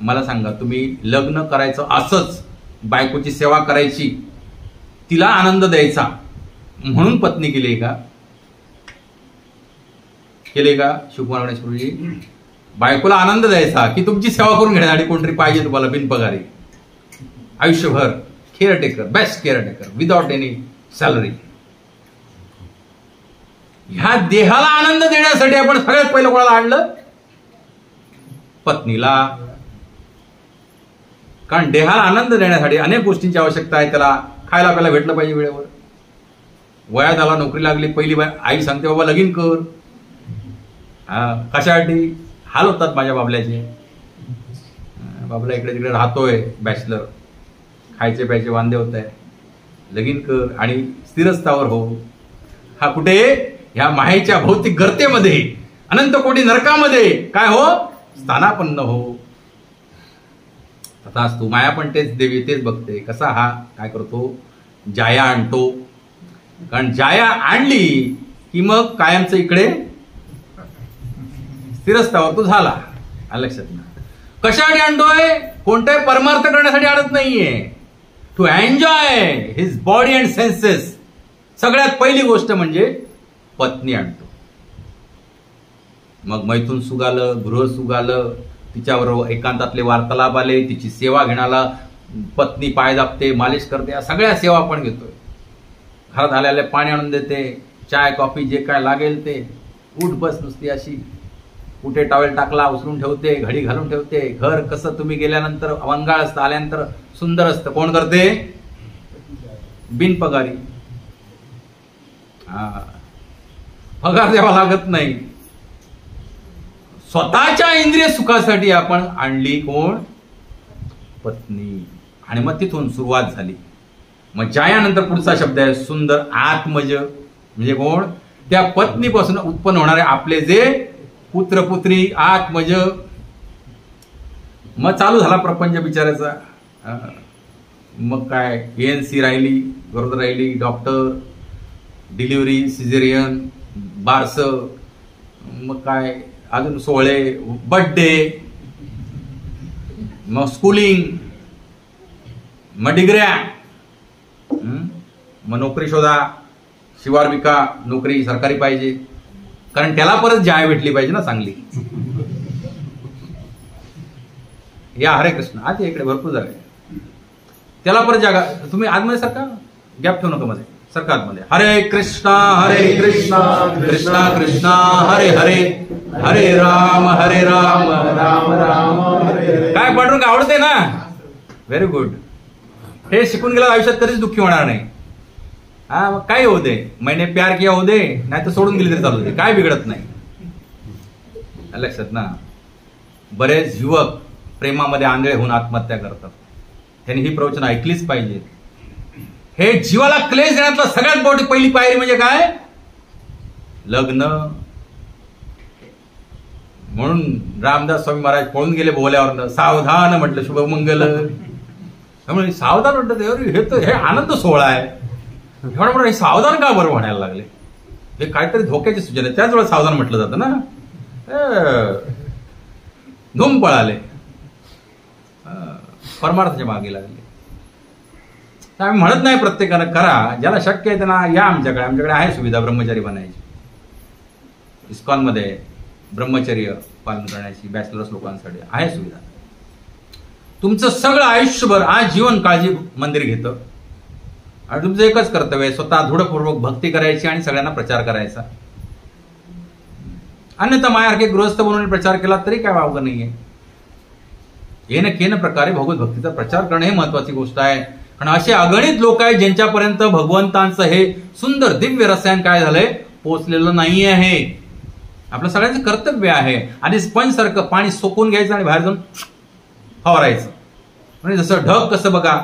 मला सांगा, तुम्ही लग्न करायचं असंच, बायकोची सेवा करायची, तिला आनंद द्यायचा म्हणून पत्नी केली का? केले का शिवकुमार गणेशपूरजी? बायकोला आनंद द्यायचा की तुमची सेवा करून घेण्यासाठी कोणतरी पाहिजे तुम्हाला बिनपगारी आयुष्यभर. Caretaker, best caretaker without any salary. ह्या देहाला आनंद देण्यासाठी आपण सगळ्यात पहिलं कोणाला आणलं? पत्नीला. कारण देहाला आनंद देण्यासाठी अनेक गोष्टींची आवश्यकता आहे. त्याला खायला प्यायला भेटलं पाहिजे वेळेवर. वयात आला, नोकरी लागली, पहिली आई सांगते बाबा लगीन कर. कशासाठी? हाल होतात माझ्या बाबल्याचे. बाबला इकडे तिकडे राहतोय, बॅचलर, खायचे प्यायचे वांदे होत आहे, लगीन कर आणि स्थिरस्थावर हो. हा कुठे? ह्या मायेच्या भौतिक गर्तेमध्ये, अनंत कोटी नरकामध्ये काय हो? स्थानापन्न हो. तथास्तु. माया पण तेच देवी तेच बघते. कसा हा काय करतो, जाया आणतो. कारण जाया आणली की मग कायमचं इकडे स्थिरस्थावर तो झाला. लक्षात ना. कशासाठी आणतोय, कोणत्याही परमार्थ करण्यासाठी आणत नाहीये. To enjoy his body and senses. सगळ्यात पहिली गोष्ट म्हणजे पत्नी आणतो. मग मैथून सुख आलं, गृह सुख आलं, तिच्याबरोबर एकांतातले वार्तालाप आले, तिची सेवा घेण्याला पत्नी पाय दाबते, मालिश करते, या सगळ्या सेवा आपण घेतोय. घरात आल्याला पाणी आणून देते, चाय कॉफी जे काय लागेल ते. उठ बस नुसती अशी. कुठे टॉवेल टाकला उचलून ठेवते, घडी घालून ठेवते. घर कसं तुम्ही गेल्यानंतर अवंगाळ असतं, आल्यानंतर सुंदर असतं. कोण करते, बिनपगारी. पगार द्यावा लागत नाही. स्वतःच्या इंद्रिय सुखासाठी आपण आणली कोण, पत्नी. आणि मग तिथून सुरुवात झाली. मग जायानंतर पुढचा शब्द आहे सुंदर आत्मज. म्हणजे कोण, त्या पत्नीपासून उत्पन्न होणारे आपले जे पुत्र पुत्री, आत्मज. मग चालू झाला प्रपंच बिचारायचा. मग काय, ANC राहिली, गरोदर राहिली, डॉक्टर, डिलिव्हरी, सिझेरियन, बारस, मग काय अजून सोहळे, बर्थडे, मग स्कूलिंग, मग डिग्र्या, मग नोकरी शोधा. शिवार विका, नोकरी सरकारी पाहिजे, कारण त्याला परत जाय भेटली पाहिजे ना चांगली. या हरे कृष्ण. आता इकडे भरपूर जागा आहे, त्याला परत जागा. तुम्ही आतमध्ये सरका, गॅप ठेवू नका मध्ये, सरका आतमध्ये. हरे कृष्णा कृष्णा कृष्णा हरे हरे, हरे राम राम राम हरे हरे. काय पांडुरंग आवडते ना, व्हेरी गुड. हे शिकून गेलं आयुष्यात कधीच दुःखी होणार नाही. हा, मग काय होऊ दे, मैंने प्यार किया होऊ दे, नाही तर सोडून गेली तरी चालू दे, काय बिघडत नाही. लक्षात ना. बरेच युवक प्रेमामध्ये आंधळे होऊन आत्महत्या करतात. त्यांनी ही प्रवचन ऐकलीच पाहिजे. हे जीवाला क्लेश देण्यातला सगळ्यात मोठी पहिली पायरी म्हणजे काय, लग्न. म्हणून रामदास स्वामी महाराज पळून गेले बोल्यावर, सावधान म्हटलं शुभमंगल. त्यामुळे सावधान म्हटलं, हे आनंद सोहळा आहे. म्हणून हे सावधान का बरं म्हणायला लागले, हे काहीतरी धोक्याची सूचना आहे. त्याच वेळेला सावधान म्हटलं जातं ना. धूम पळाले, परमार्थाच्या मागे लागले. आम्ही म्हणत नाही प्रत्येकानं करा, ज्याला शक्य आहे त्यांना या आमच्याकडे आहे सुविधा ब्रह्मचारी बनायची. इस्कॉनमध्ये ब्रह्मचर्य पालन करण्याची बॅचलर्स लोकांसाठी आहे सुविधा. तुमचं सगळं आयुष्यभर आज जीवन काळजी मंदिर घेतं. आणि तुमचं एकच कर्तव्य आहे, स्वतः दृढपूर्वक भक्ती करायची आणि सगळ्यांना प्रचार करायचा. अन्यथा मायासारखे गृहस्थ बनवून प्रचार केला तरी काय वावगं नाहीये. येणं केन प्रकारे भगवत भक्तीचा प्रचार करणं हे महत्वाची गोष्ट आहे. कारण असे अगणित लोक आहेत ज्यांच्यापर्यंत भगवंतांचं हे सुंदर दिव्य रसायन काय झालंय, पोचलेलं नाही आहे. आपलं सगळ्यांचं कर्तव्य आहे आणि स्पंज सारखं पाणी सोकून घ्यायचं आणि बाहेर जाऊन फवारायचं. म्हणजे जसं ढग कसं बघा,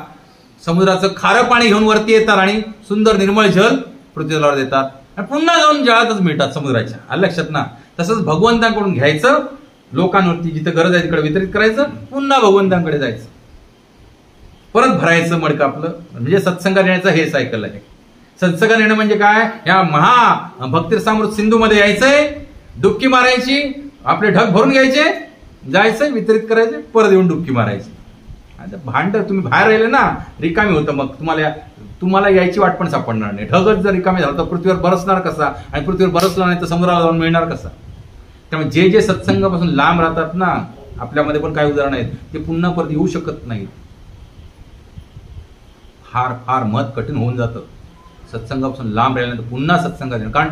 समुद्राचं खारं पाणी घेऊन वरती येतात आणि सुंदर निर्मळ जल पृथ्वीला देतात आणि पुन्हा जाऊन जळातच मिळतात समुद्राच्या. लक्षात ना. तसंच भगवंतांकडून घ्यायचं, लोकांवरती जिथे गरज आहे तिकडे वितरित करायचं, पुन्हा भगवंतांकडे जायचं, परत भरायचं मडकं आपलं. म्हणजे सत्संगात येण्याचं हे सायकल आहे. सत्संगात येणं म्हणजे काय, या महा भक्तिरसामृत सिंधूमध्ये यायचंय, डुबकी मारायची, आपले ढग भरून घ्यायचे, जायचंय, वितरित करायचे, परत येऊन डुबकी मारायची. आता भांड तुम्ही बाहेर राहिले ना, रिकामी होतं. मग तुम्हाला यायची वाट पण सापडणार नाही. ढगच जर रिकामी झालं तर पृथ्वीवर बरसणार कसा, आणि पृथ्वीवर बरसला नाही तर समुद्राला जाऊन मिळणार कसा. त्यामुळे जे जे सत्संगापासून लांब राहतात ना, आपल्यामध्ये पण काही उदाहरण आहेत, ते पुन्हा परत येऊ शकत नाहीत. फार फार मत कठीण होऊन जातं सत्संगापासून लांब राहिल्यानंतर पुन्हा सत्संगात येणं. कारण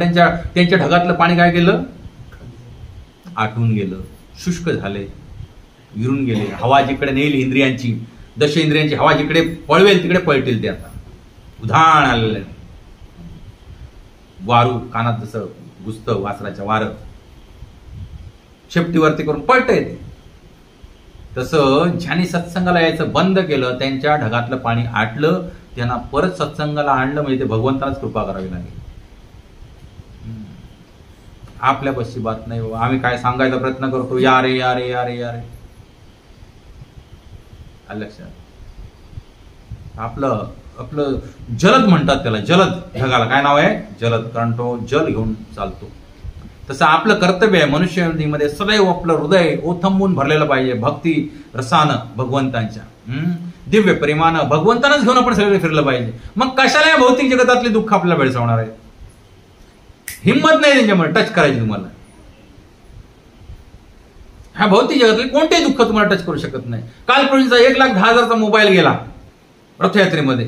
त्यांच्या ढगातलं पाणी काय गेलं, आटून गेलं, शुष्क झाले, विरून गेले. हवा जिकडे नेईल इंद्रियांची, दश इंद्रियांची हवा जिकडे पळवेल तिकडे पळतील ते. आता उधाण आलेलं, वारू कानात जसं घुसतं वासराच्या वारं, शेपटीवरती करून पळत येते. तसं ज्यांनी सत्संगाला यायचं बंद केलं, त्यांच्या ढगातलं पाणी आटलं, त्यांना परत सत्संगाला आणलं, म्हणजे ते भगवंतालाच कृपा करावी लागेल. आपल्या बसची बात नाही बाबा. आम्ही काय सांगायचा प्रयत्न करतो, या रे या रे या रे या रे. आलं लक्षात? आपलं जलद म्हणतात त्याला, जलद ढगाला काय नाव आहे? जलद, कारण तो जल घेऊन चालतो. तसं आपलं कर्तव्य आहे मनुष्यमध्ये सदैव आपलं हृदय ओथंबून भरलेलं पाहिजे भक्ती रसानं, भगवंतांच्या दिव्य प्रेमानं भगवंतानंच घेऊन आपण सगळे फिरलं पाहिजे. मग कशाला या भौतिक जगतातली दुःख आपल्याला भेडसावणार आहे? हिंमत नाही त्यांच्यामुळे टच करायची तुम्हाला. ह्या भौतिक जगातले कोणतेही दुःख तुम्हाला टच करू शकत नाही. काल प्रभूंचा 1,10,000चा मोबाईल गेला रथयात्रेमध्ये,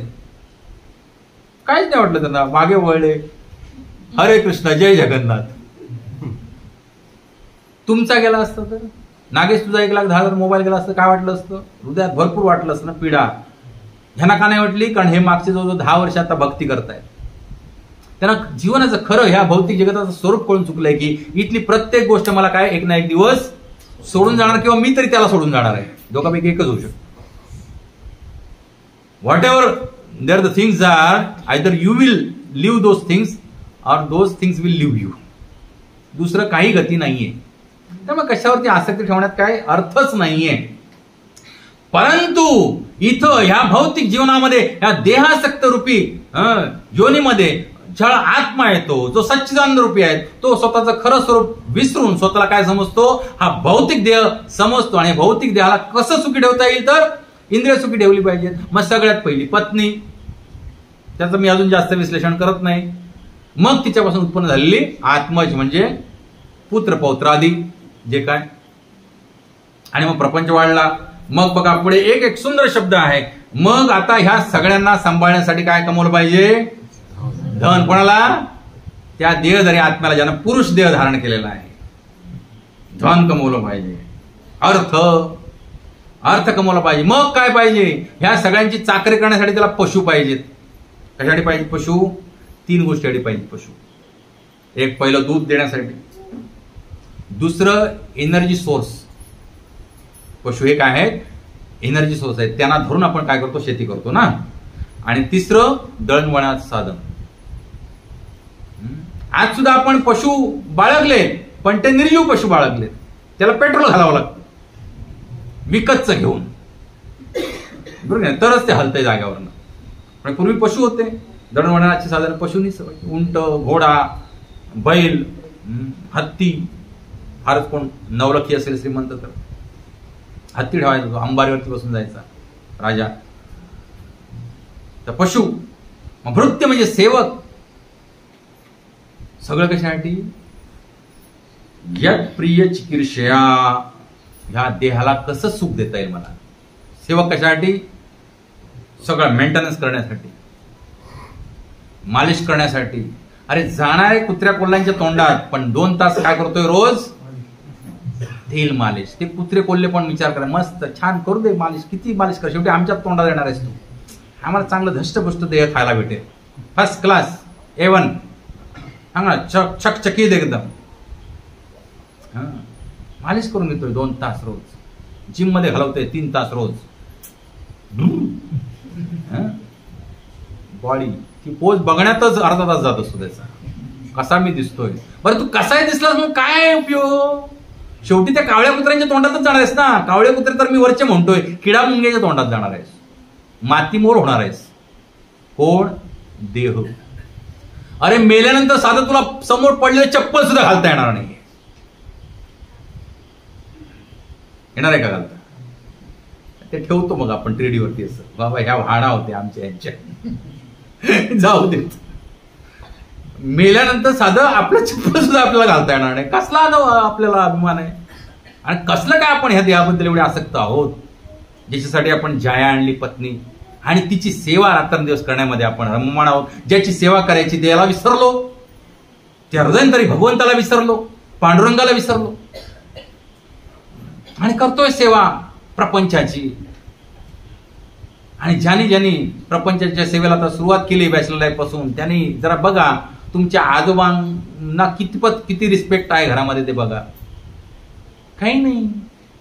काहीच नाही वाटलं त्यांना. मागे वळले, हरे कृष्ण जय जगन्नाथ. तुमचा गेला असता तर, नागेश तुझा 1,10,000 मोबाईल गेला असतं, काय वाटलं असतं? हृदयात भरपूर वाटलं असतं ना पीडा. ह्यांना का नाही वाटली? कारण हे मागचे जवळजवळ 10 वर्ष आता भक्ती करतायत. त्यांना जीवनाचं खरं ह्या भौतिक जगताचं स्वरूप कळून चुकलंय की इथली प्रत्येक गोष्ट मला काय एक ना एक दिवस सोडून जाणार, किंवा मी तरी त्याला सोडून जाणार आहे. दोघांपैकी एकच होऊ शकतो. Whatever there the things are, either you will leave those things or those things will leave you. दुसरं काही गती नाहीये. त्यामुळे कशावरती आसक्ती ठेवण्यात काय अर्थच नाहीये. परंतु इथं ह्या भौतिक जीवनामध्ये ह्या देहासक्त रूपी योनीमध्ये ज्या आत्मा येतो, जो सच्चिदानंद रूपी आहे, तो स्वतःचं खरं स्वरूप विसरून स्वतःला काय समजतो? हा भौतिक देह समजतो. आणि भौतिक देहाला कसं सुखी ठेवता येईल? तर इंद्रिय सुखी ठेवली पाहिजेत. मग सगळ्यात पहिली पत्नी, त्याचं मी अजून जास्त विश्लेषण करत नाही. मग तिच्यापासून उत्पन्न झालेली आत्मज म्हणजे पुत्र पौत्रादी जे काय, आणि मग प्रपंच वाढला. मग बघा पुढे एक सुंदर शब्द आहे. मग आता ह्या सगळ्यांना सांभाळण्यासाठी काय कमवलं पाहिजे? धन. कोणाला? त्या देहधारी आत्म्याला, ज्यानं पुरुष देह धारण केलेला आहे. धन कमवलं पाहिजे. अर्थ कमवला पाहिजे. मग काय पाहिजे? ह्या सगळ्यांची चाकरी करण्यासाठी त्याला पशु पाहिजेत. कशासाठी पाहिजे पशु? 3 गोष्टीसाठी पाहिजे पशु. एक पहिलं दूध देण्यासाठी, दुसरं एनर्जी सोर्स. पशु हे काय आहेत? एनर्जी सोर्स आहेत. त्यांना धरून आपण काय करतो? शेती करतो ना. आणि तिसरं दळणवळणाचं साधन. आज सुद्धा आपण पशु बाळगले, पण ते निर्जीव पशु बाळगले. त्याला पेट्रोल घालावं लागतं विकतचं घेऊन, बरोबर, तरच ते हलतंय जाग्यावरनं. पण पूर्वी पशु होते, दळणवळणाची साधन पशुनी. उंट, घोडा, बैल, हत्ती. फारच कोण नवलखी असेल श्रीमंत तर हत्ती ठेवायचा, अंबारीवरती बसून जायचा राजा. तर पशु. भृत्य म्हणजे सेवक. सगळं कशासाठी? यत प्रिय चिकित्सया, ह्या देहाला कसं सुख देता येईल मला. सेवक कशासाठी? सगळं मेंटेनन्स करण्यासाठी, मालिश करण्यासाठी. अरे जाणारे कुत्र्या कोल्ह्यांच्या तोंडात, पण 2 तास काय करतोय रोज? तेल मालिश. ते कुत्रे कोल्हे पण विचार करा, मस्त छान करू दे मालिश, किती मालिश कर, शेवटी आमच्या तोंडात येणार आहेस तू. आम्हाला चांगलं धष्टपुष्ट देह खायला भेटेल, फर्स्ट क्लास A1 चांगला चकचकीत एकदम. मालिश करून घेतोय 2 तास रोज. जिम मध्ये घालवतोय 3 तास रोज. बॉडी ती पोज बघण्यातच अर्धा तास जात असतो त्याचा. कसा मी दिसतोय? बरं तू कसाही दिसलास मग काय उपयोग? शेवटी त्या कावळ्या कुत्र्यांच्या तोंडातच जाणार आहेस ना. कावळे कुत्रे तर मी वरचे म्हणतोय, किडा मुंग्याच्या तोंडात जाणार आहेस, माती मोर होणार आहेस. कोण? देह. अरे मेल्यानंतर साधं तुला समोर पडलेलं चप्पल सुद्धा घालता येणार नाही. येणार आहे का घालता? ते ठेवतो मग आपण 3D वरती असं, बाबा ह्या वाहना होत्या आमच्या यांच्या, जाऊ देत. मेल्यानंतर साधं आपलं चप्पल सुद्धा आपल्याला घालता येणार नाही. कसला आपल्याला अभिमान आहे, आणि कसलं काय आपण ह्या देहाबद्दल एवढे आसक्त आहोत, ज्याच्यासाठी आपण जाया आणली पत्नी, आणि तिची सेवा रात्रंदिवस करण्यामध्ये आपण रममाण आहोत. ज्याची सेवा करायची देहाला विसरलो, त्या हृदयंतरी भगवंताला विसरलो, पांडुरंगाला विसरलो, आणि करतोय सेवा प्रपंचाची. आणि ज्यांनी प्रपंचाच्या सेवेला तर सुरुवात केली बॅचलर लाईफ पासून, त्यांनी जरा बघा तुमच्या आजोबांना किती रिस्पेक्ट आहे घरामध्ये ते बघा. काही नाही,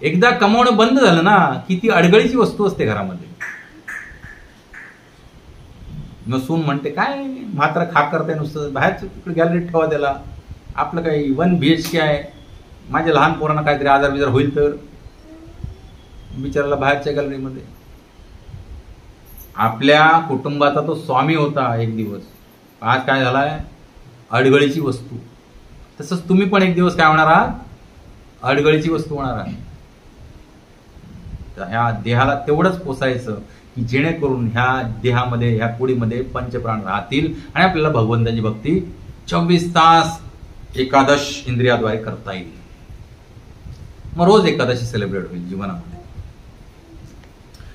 एकदा कमावणं बंद झालं ना की ती अडगळीची वस्तू असते घरामध्ये. मग सून म्हणते काय मात्र खा करते नुसतं, बाहेरच्या तिकडे गॅलरीत ठेवा त्याला, आपलं काही 1 BHK आहे, माझ्या लहान पोरांना काहीतरी आजार बिजार होईल तर बिचाराला बाहेरच्या गॅलरीमध्ये. आपल्या कुटुंबाचा तो स्वामी होता एक दिवस, आज काय झालाय? अडगळीची वस्तू. तसंच तुम्ही पण एक दिवस काय होणार आहात? अडगळीची वस्तू होणार आहात. ह्या देहाला तेवढंच पोसायचं की जेणेकरून ह्या देहामध्ये, ह्या कुडीमध्ये पंचप्राण राहतील आणि आपल्याला भगवंताची भक्ती 24 तास एकादश इंद्रियाद्वारे करता येईल. मग रोज एकादशी सेलिब्रेट होईल जीवनामध्ये.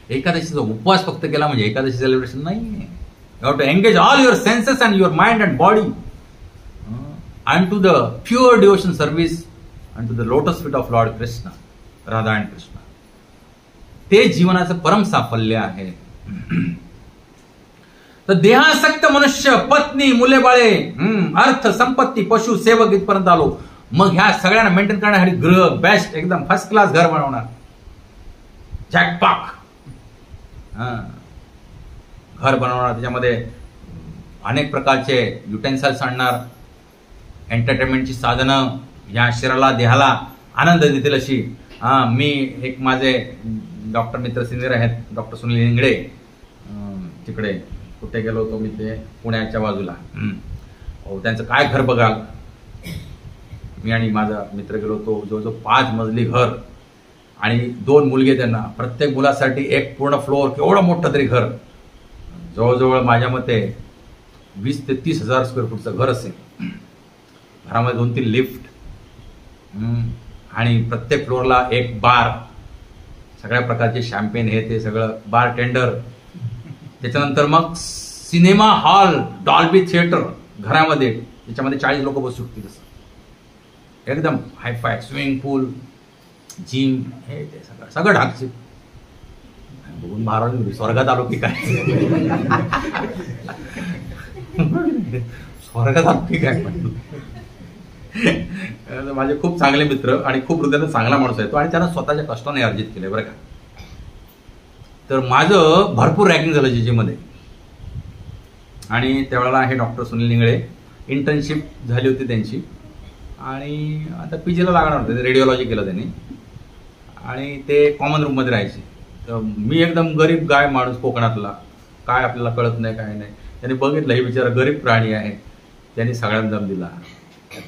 एकादशीचा उपवास फक्त केला म्हणजे एकादशी सेलिब्रेशन नाही. You have to engage all your senses and your mind and body and to the pure devotion service and to the lotus feet of Lord Krishna, Radha and Krishna. ते जीवनाचं परम साफल्य आहे. तर देहासक्त मनुष्य, पत्नी, मुले बाळे, अर्थ, संपत्ती, पशु, सेवक इथपर्यंत आलो. मग ह्या सगळ्यांना मेंटेन करण्यासाठी गृह बेस्ट, एकदम फर्स्ट क्लास घर बनवणार, जॅकपॉट घर बनवणार, त्याच्यामध्ये अनेक प्रकारचे युटेन्सिल्स आणणार, एंटरटेनमेंटची साधनं या शरीराला, देहाला आनंद देतील अशी. मी एक माझे डॉक्टर मित्र सिनियर आहेत, डॉक्टर सुनील इंगळे, तिकडे कुठे गेलो होतो मी, ते पुण्याच्या बाजूला. त्यांचं काय घर बघाल. मी आणि माझा मित्र गेलो होतो. जवळजवळ 5 मजली घर आणि 2 मुलगे त्यांना, प्रत्येक मुलासाठी एक पूर्ण फ्लोअर, केवढं मोठं तरी घर. जवळजवळ माझ्या मते 20 ते 30 हजार स्क्वेअर फूटचं घर असेल. घरामध्ये 2-3 लिफ्ट आणि प्रत्येक फ्लोअरला एक बार, सगळ्या प्रकारचे शॅम्पेन हे ते सगळं, बार टेंडर. त्याच्यानंतर मग सिनेमा हॉल, डॉल्बी थिएटर घरामध्ये, त्याच्यामध्ये 40 लोक बसू शकतील असं, एकदम हायफाय, स्विमिंग पूल, जिम, हे ते सगळं सगळं ढाकचे. बघून महाराज स्वर्गात आलो की काय, स्वर्गात आलो की काय. माझे खूप चांगले मित्र आणि खूप हृदयाने चांगला माणूस आहे तो, आणि त्यानं स्वतःच्या कष्टाने अर्जित केले बरं का. तर माझं भरपूर रॅगिंग झालं जीजीमध्ये. आणि त्यावेळेला हे डॉक्टर सुनील इंगळे, इंटर्नशिप झाली होती त्यांची, आणि आता पीजीला लागणार होते. रेडिओलॉजी केलं त्यांनी, आणि ते कॉमन रूममध्ये राहायचे. तर मी एकदम गरीब गाय माणूस कोकणातला, काय आपल्याला कळत नाही काय नाही. त्यांनी बघितलं हे बिचारा गरीब प्राणी आहे, त्यांनी सगळ्यांना दम दिला.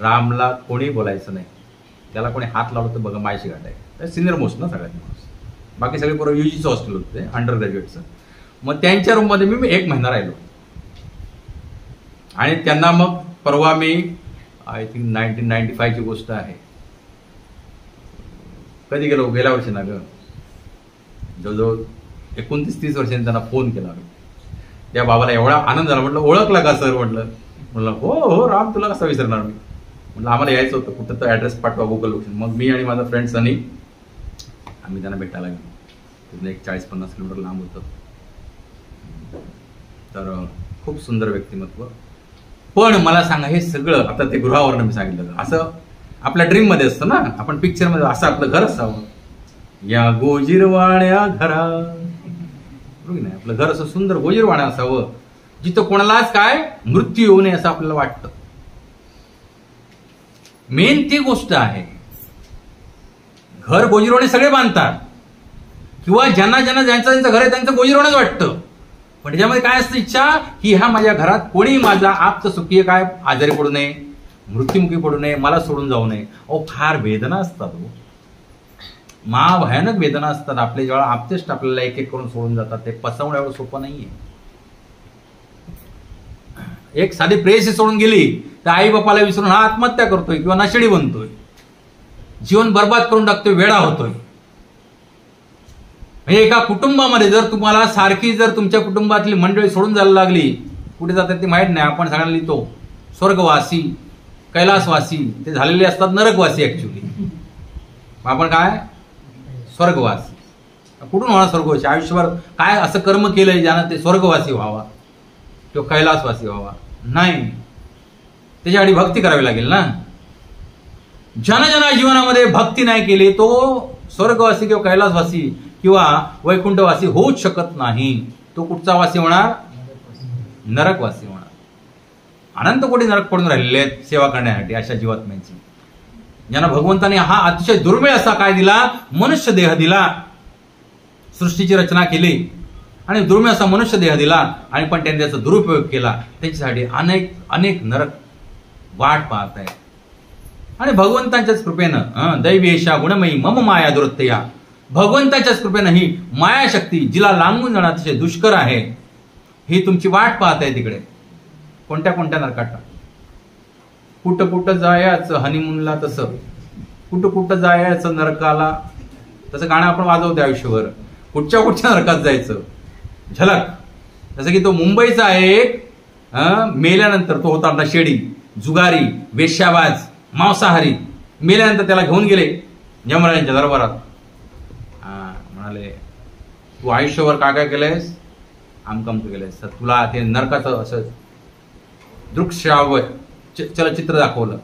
रामला कोणी बोलायचं नाही, त्याला कोणी हात लावलं तर बघा मायशी गाठ आहे. सिनियर मोस्ट ना सगळ्यात माणूस. बाकी सगळे बरोबर UGचं हॉस्टेल होते, अंडर ग्रॅज्युएटचं. मग त्यांच्या रूममध्ये मी 1 महिना राहिलो. आणि त्यांना मग परवा मी, आय थिंक 1995ची गोष्ट आहे, कधी गेलो, गेल्या वर्षी ना ग, जवळजवळ 29-30 वर्षांनी त्यांना फोन केला. त्या बाबाला एवढा आनंद झाला. म्हटलं ओळखला का सर? म्हटलं हो हो राम, तुला कसा विसरणार मी. म्हटलं आम्हाला यायचं होतं, कुठं तर ॲड्रेस पाठवा गुगल लोकेशन. मग मी आणि माझा फ्रेंड सनी आम्ही त्यांना भेटायला गेलो. तिथलं एक 40-50 किलोमीटर लांब होतं. तर खूप सुंदर व्यक्तिमत्व. पण मला सांगा, हे सगळं आता ते गृहावरनं मी सांगितलं, असं आपल्या ड्रीममध्ये असतं ना, आपण पिक्चरमध्ये, असं आपलं घर असावं, या गोजीरवाण्या घरा, बरोबर नाही? आपलं घर असं सुंदर गोजीरवाण्या असावं, जिथं कोणालाच काय मृत्यू येऊ नये असं आपल्याला वाटतं. मेन ती गोष्ट आहे. घर गोजीरवाणे सगळे बांधतात, किंवा ज्यांना ज्यांचं घर आहे त्यांचं गोजीरवाणच वाटतं. पण त्याच्यामध्ये काय असतं इच्छा, की ह्या माझ्या घरात कोणी माझा आप्त सुखी काय आजारी पडू नये, मृत्युमुखी पडू नये, मला सोडून जाऊ नये. फार वेदना असतात हो, महाभयानक वेदना असतात. आपले जेव्हा आप्तेष्ट आपल्याला एक एक करून सोडून जातात, ते पचवणं एवढं सोपं नाहीये. एक साधी प्रेयसी सोडून गेली तर आई बापाला विसरून हा आत्महत्या करतोय किंवा नाशिडी बनतोय, जीवन बर्बाद करून टाकतोय, वेडा होतोय. म्हणजे एका कुटुंबामध्ये जर तुम्हाला सारखी जर तुमच्या कुटुंबातली मंडळी सोडून जायला लागली, कुठे जातात ते माहित नाही, आपण सगळ्यांना लिहितो स्वर्गवासी, कैलासवासी, ते झालेले असतात नरकवासी ऍक्च्युली. आपण काय स्वर्गवासी. कुठून होणार स्वर्गवासी? आयुष्यभर काय असं कर्म केलंय ज्यानं ते स्वर्गवासी व्हावा किंवा कैलासवासी व्हावा? नाही, त्याच्यासाठी भक्ती करावी लागेल ना. ज्यानं जीवनामध्ये भक्ती नाही केली तो स्वर्गवासी किंवा कैलासवासी किंवा वैकुंठवासी होऊच शकत नाही. तो कुठचा वासी होणार? नरकवासी होणार. अनंत कोटी नरक पडून राहिलेले आहेत सेवा करण्यासाठी अशा जीवात्म्यांची, ज्यांना भगवंताने हा अतिशय दुर्मिळ असा काय दिला, मनुष्य देह दिला, सृष्टीची रचना केली, आणि दुर्मिळ असा मनुष्य देह दिला आणि पण त्यांनी त्याचा दुरुपयोग केला. त्यांच्यासाठी अनेक अनेक नरक वाट पाहत आहे. आणि भगवंताच्याच कृपेनं दैवेशा गुणमयी मम माया दुरत्तया, भगवंताच्याच कृपेनं ही मायाशक्ती जिला लांबून जाणं अतिशय दुष्कर आहे, ही तुमची वाट पाहत आहे तिकडे. कोणत्या कोणत्या नरकाटा. कुठं कुठं जायचं हनीमूनला, तसं कुठं कुठं जायचं नरकाला, तसं गाणं आपण वाजवतो आयुष्यभर. कुठच्या कुठच्या नरकात जायचं झलक. जसं की तो मुंबईचा आहे एक, मेल्यानंतर तो होता नशेडी, जुगारी, वेश्याबाज, मांसाहारी. मेल्यानंतर त्याला घेऊन गेले यमराजांच्या दरबारात. म्हणाले तू आयुष्यभर काय काय केलंयस, आमकम तू केलंयस, तर तुला ते नरकाचं असं दृक्श्राव्य चलचित्र दाखवलं.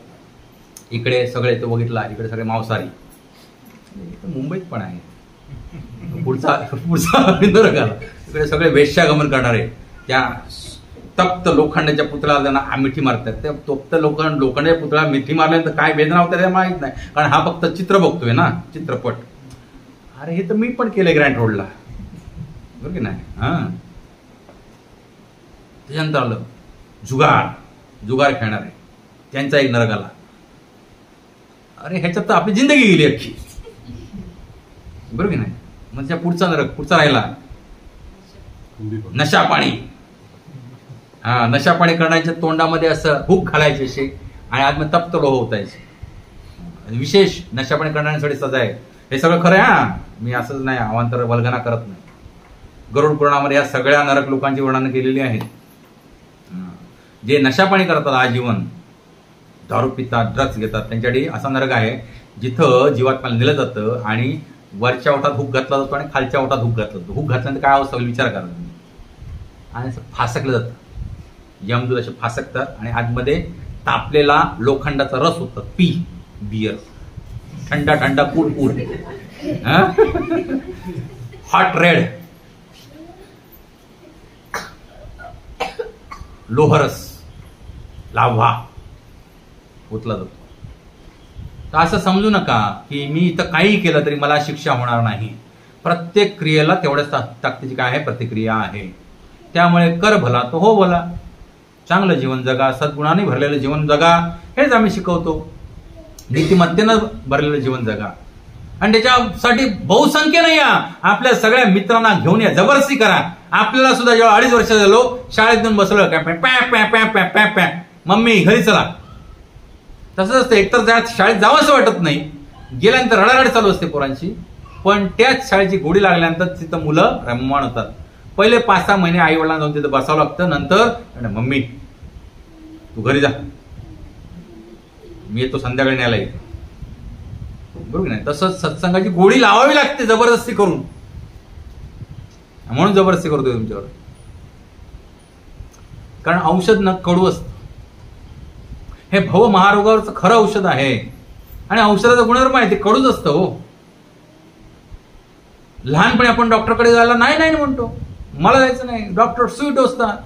इकडे सगळे तो बघितला, इकडे सगळे मांसाहारी. मुंबईत पण आहे पुढचा नरक आला, इकडे सगळे वेश्यागमन करणारे. त्या तप्त लोखंडाच्या पुतळ्याला त्यांना मिठी मारतात. त्या तप्त लोखंडाच्या पुतळ्याला मिठी मारल्यानंतर काय वेदना होत्या ते माहित नाही, कारण हा फक्त चित्र बघतोय ना, चित्रपट. अरे हे तर मी पण केलंय ग्रँड रोडला, बरोबर की नाही. त्याच्यानंतर आलं जुगार खेळणारे, त्यांचा एक नरक आला. अरे ह्याच्यात तर आपली जिंदगी गेली अख्खी, बरोबर की नाही. मग त्या पुढचा नरक पुढचा राहिला नशा पाणी. नशा पाणी करण्याच्या तोंडामध्ये असं हुक घालायचे असे आणि आतमध्ये तप्त लोह होतायचे. विशेष नशा पाणी करण्यासाठी सजा आहे. हे सगळं खरं आहे. मी असंच नाही अवांतर वल्गना करत नाही. गरुड पुराणामध्ये या सगळ्या नरक लोकांची वर्णनं केलेली आहेत. जे नशापाणी करतात आजीवन, दारू पितात, ड्रग्स घेतात, त्यांच्यासाठी असा नरक आहे जिथं जीवात्म्याला नेलं जातं आणि वरच्या ओठात हुक घातला जातो आणि खालच्या ओठात हुक घातला जातो. हुक घातल्यानंतर काय अवस्था होईल विचार करा तुम्ही. आणि असं फासकलं जातं, यमदूत असे फासकतात आणि आतमध्ये तापलेला लोखंडाचा रस होता, बियर, थंडा थंडा पूड हॉट रेड लोहरस लाव्हा ओतला जातो. तर असं समजू नका की मी इथं काही केलं तरी मला शिक्षा होणार नाही. प्रत्येक क्रियेला तेवढ्याच ताकदीची काय आहे, प्रतिक्रिया आहे. त्यामुळे कर भला तो हो भला, चांगलं जीवन जगा, सद्गुणाने भरलेलं जीवन जगा, हेच आम्ही शिकवतो. नीतिमत्तेनं भरलेलं जीवन जगा. आणि त्याच्यासाठी बहुसंख्येनं या, आपल्या सगळ्या मित्रांना घेऊन या, जबरदस्ती करा. आपल्याला सुद्धा जेव्हा 2.5 वर्ष झालो शाळेत जाऊन बसलो, काय पॅ पॅ मम्मी घरी चला, तसंच असतं. एकतर शाळेत जावंसं वाटत नाही, गेल्यानंतर रडारड चालू असते पोरांची. पण त्याच शाळेची गोडी लागल्यानंतर तिथं मुलं रममाण होतात. पहिले 5-6 महिने आई वडिलांना जाऊन तिथं बसावं लागतं. नंतर मम्मी तू घरी जा, मी येतो संध्याकाळी न्यायला येतो, बरोबर नाही. तसंच सत्संगाची गोडी लावावी लागते जबरदस्ती करून. म्हणून जबरदस्ती करतोय तुमच्यावर, कारण औषध न कडू असतं. हे भव महारोगावरचं खरं औषध आहे. आणि औषधाचा गुणधर्म आहे ते कडूच असतं हो. लहानपणी आपण डॉक्टरकडे जायला नाही म्हणतो, मला जायचं नाही, डॉक्टर सुई टोचतात.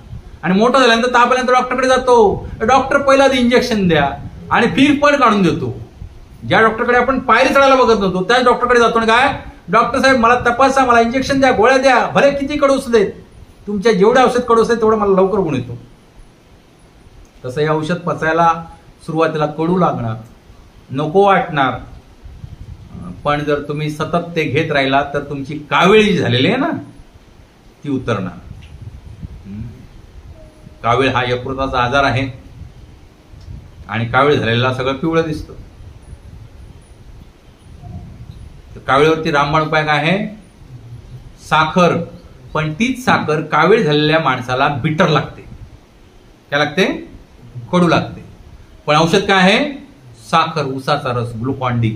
आणि मोठं झाल्यानंतर ताप आल्यानंतर डॉक्टरकडे जातो, डॉक्टर पहिला इंजेक्शन द्या आणि फी पण काढून देतो. ज्या डॉक्टरकडे आपण पायरी चढायला बघत नव्हतो त्याच डॉक्टरकडे जातो आणि काय, डॉक्टर साहेब मला तपासा, मला इंजेक्शन द्या, गोळ्या द्या, भले किती कडू असू देत, तुमच्या जेवढे औषध कडू असते तेवढं मला लवकर गुण येतो. तसं हे औषध पचायला सुरुवातीला कडू लागणार, नको वाटणार, पण जर तुम्ही सतत ते घेत राहिला तर तुमची कावीळ झालेली आहे ना ती उतरणार. कावीळ हा यकृताचा आजार आहे आणि कावीळ झालेला सगळं पिवळं दिसतं. कावीळवरती रामबाण उपाय काय आहे, साखर. पण तीच साखर कावीळ झालेल्या माणसाला बिटर लागते. काय लागते, कडू लागते. पण औषध काय आहे, साखर, उसाचा रस, ग्लुकॉन-डी.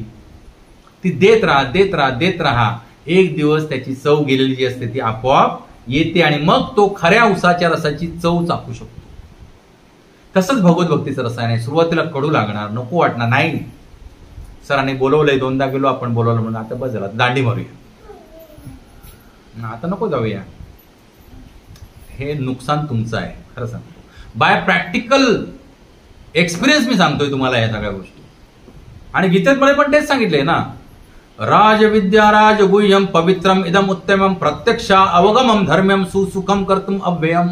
ती देत राहा. एक दिवस त्याची चव गेलेली जी असते ती आपोआप येते आणि मग तो खऱ्या उसाच्या रसाची चव चाखू शकतो. तसंच भगवत भक्तीचं रसायन आहे. सुरुवातीला कडू लागणार, नको वाटणार, नाही सरांनी बोलवलंय, 2दा गेलो आपण, बोलवलं म्हणून आता बस झालं, दांडी मारूया, आता नको जाऊया. हे नुकसान तुमचं आहे, खरं सांगतो. बाय प्रॅक्टिकल एक्सपिरियन्स मी सांगतोय तुम्हाला या सगळ्या गोष्टी. आणि गीतेमध्ये पण तेच सांगितलंय ना, राजविद्या राजगुह्यम पवित्रम इदम उत्तमम प्रत्यक्षा अवगमम धर्म्यम सुसुखम कर्तुम अव्ययम.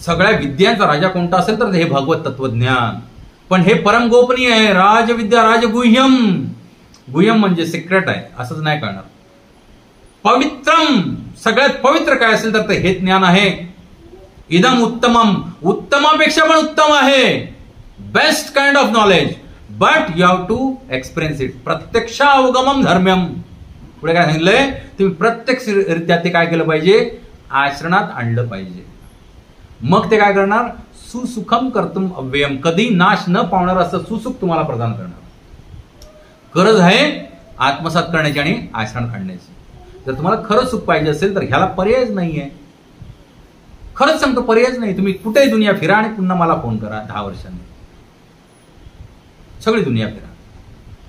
सगळ्या विद्यांचा राजा कोणता असेल तर हे भगवत तत्वज्ञान. पण हे परम गोपनीय आहे. राजविद्या राजगुह्यम, गुह्यम म्हणजे सिक्रेट आहे असंच नाही कळणार. पवित्रम, सगळ्यात पवित्र काय असेल तर हे ज्ञान आहे. इदम उत्तमम, उत्तमापेक्षा पण उत्तम आहे. Best kind of knowledge, but you have to experience it. प्रत्यक्ष अवगमम धर्म्यम. पुढे काय सांगितलंय, तुम्ही प्रत्यक्षरित्या ते काय केलं पाहिजे, आचरणात आणलं पाहिजे. मग ते काय करणार, सुसुखम कर्तुम अव्ययम, कधी नाश न पावणार असं सुसुख तुम्हाला प्रदान करणार. गरज आहे आत्मसात करण्याची आणि आचरणात आणण्याची. जर तुम्हाला खरं सुख पाहिजे असेल तर ह्याला पर्यायच नाहीये. खरंच सांगतो, पर्यायच नाही. तुम्ही कुठेही दुनिया फिरा आणि पुन्हा मला फोन करा 10 वर्षांनी. सगळी दुनिया फिरा,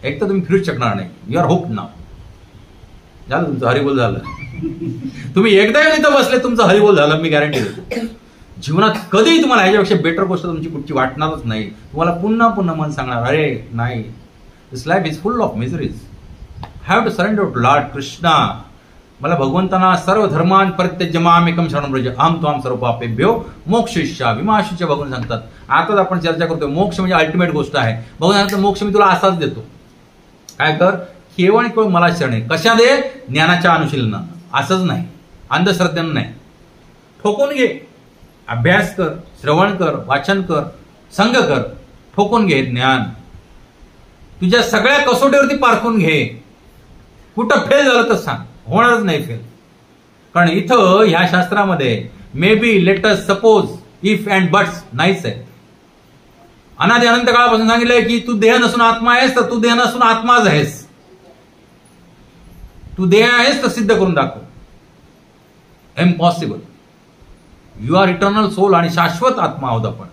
एक तर तुम्ही फिरूच शकणार नाही. यू आर होप नाव. झालं तुमचं हरिबोल झालं. तुम्ही एकदा येऊन इथं बसले, तुमचं हरिबोल झालं, मी गॅरंटी देतो. जीवनात कधीही तुम्हाला ह्याच्यापेक्षा बेटर गोष्ट तुमची कुठची वाटणारच नाही. तुम्हाला पुन्हा पुन्हा मन सांगणार, अरे नाही, this life is full of miseries. Have to surrender to lord Krishna. मला भगवंतांना सर्व धर्मान परित्यज्य मामेकम शरणं व्रज अहं त्वां सर्व पापेभ्यो मोक्षयिष्यामि विमाशुच्य. भगवान सांगतात. आताच आपण चर्चा करतोय मोक्ष म्हणजे अल्टिमेट गोष्ट आहे. भगवान सांगतात मोक्ष मी तुला असाच देतो. काय कर, केवळ केवळ मला शरण आहे. कशा दे, ज्ञानाच्या अनुशीलना. असंच नाही, अंधश्रद्धेनं नाही. ठोकून घे, अभ्यास कर, श्रवण कर, वाचन कर, संग कर, ठोकून घे ज्ञान. तुझ्या सगळ्या कसोटीवरती पारखून घे. कुठं फेल झालं तर सांग, होणारच नाही फेल. कारण इथं ह्या शास्त्रामध्ये may be, let's, suppose, if and buts नाहीच आहे. अनादि अनंत काळापासून सांगितलंय की तू देह नसून आत्मा आहेस, तर तू देह नसून आत्माच आहेस. तू देह आहेस तर सिद्ध करून दाखव. Impossible. You are eternal soul आणि शाश्वत आत्मा आहोत आपण,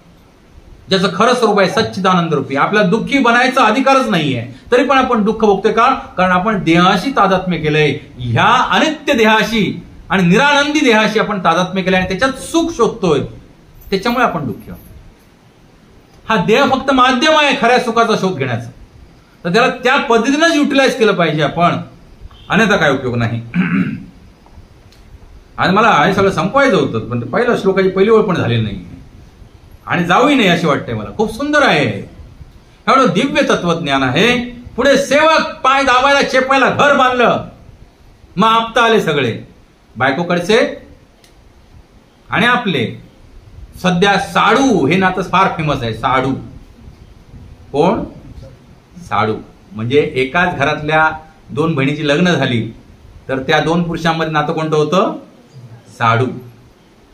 ज्याचं खरं स्वरूप आहे सच्चिदानंद रूपी. आपल्याला दुःखी बनायचा अधिकारच नाहीये, तरी पण आपण दुःख भोगतोय. का? कारण आपण देहाशी तादात्म्य केलंय. ह्या अनित्य देहाशी आणि निरानंदी देहाशी आपण तादात्म्य केलंय आणि त्याच्यात सुख शोधतोय. त्याच्यामुळे आपण दुःखी आहोत. हा देह फक्त माध्यम आहे खऱ्या सुखाचा शोध घेण्याचा. तर त्याला त्या पद्धतीनेच युटिलाइज केलं पाहिजे आपण, अन्यथा काय उपयोग नाही. आणि मला हे सगळं संपवायचं होतं, पण पहिल्या श्लोकाची पहिली ओळ पण झालेली नाही आणि जाऊही नाही अशी वाटते मला. खूप सुंदर आहे, एवढं दिव्य तत्वज्ञान आहे. पुढे सेवक पाय दाबायला चेपायला घर बांधलं, मग आपता आले सगळे बायकोकडचे आणि आपले. सध्या साडू हे नातं फार फेमस आहे. साडू कोण? साडू म्हणजे एकाच घरातल्या 2 बहिणीची लग्न झाली तर त्या 2 पुरुषांमध्ये नातं कोणतं होतं? साडू.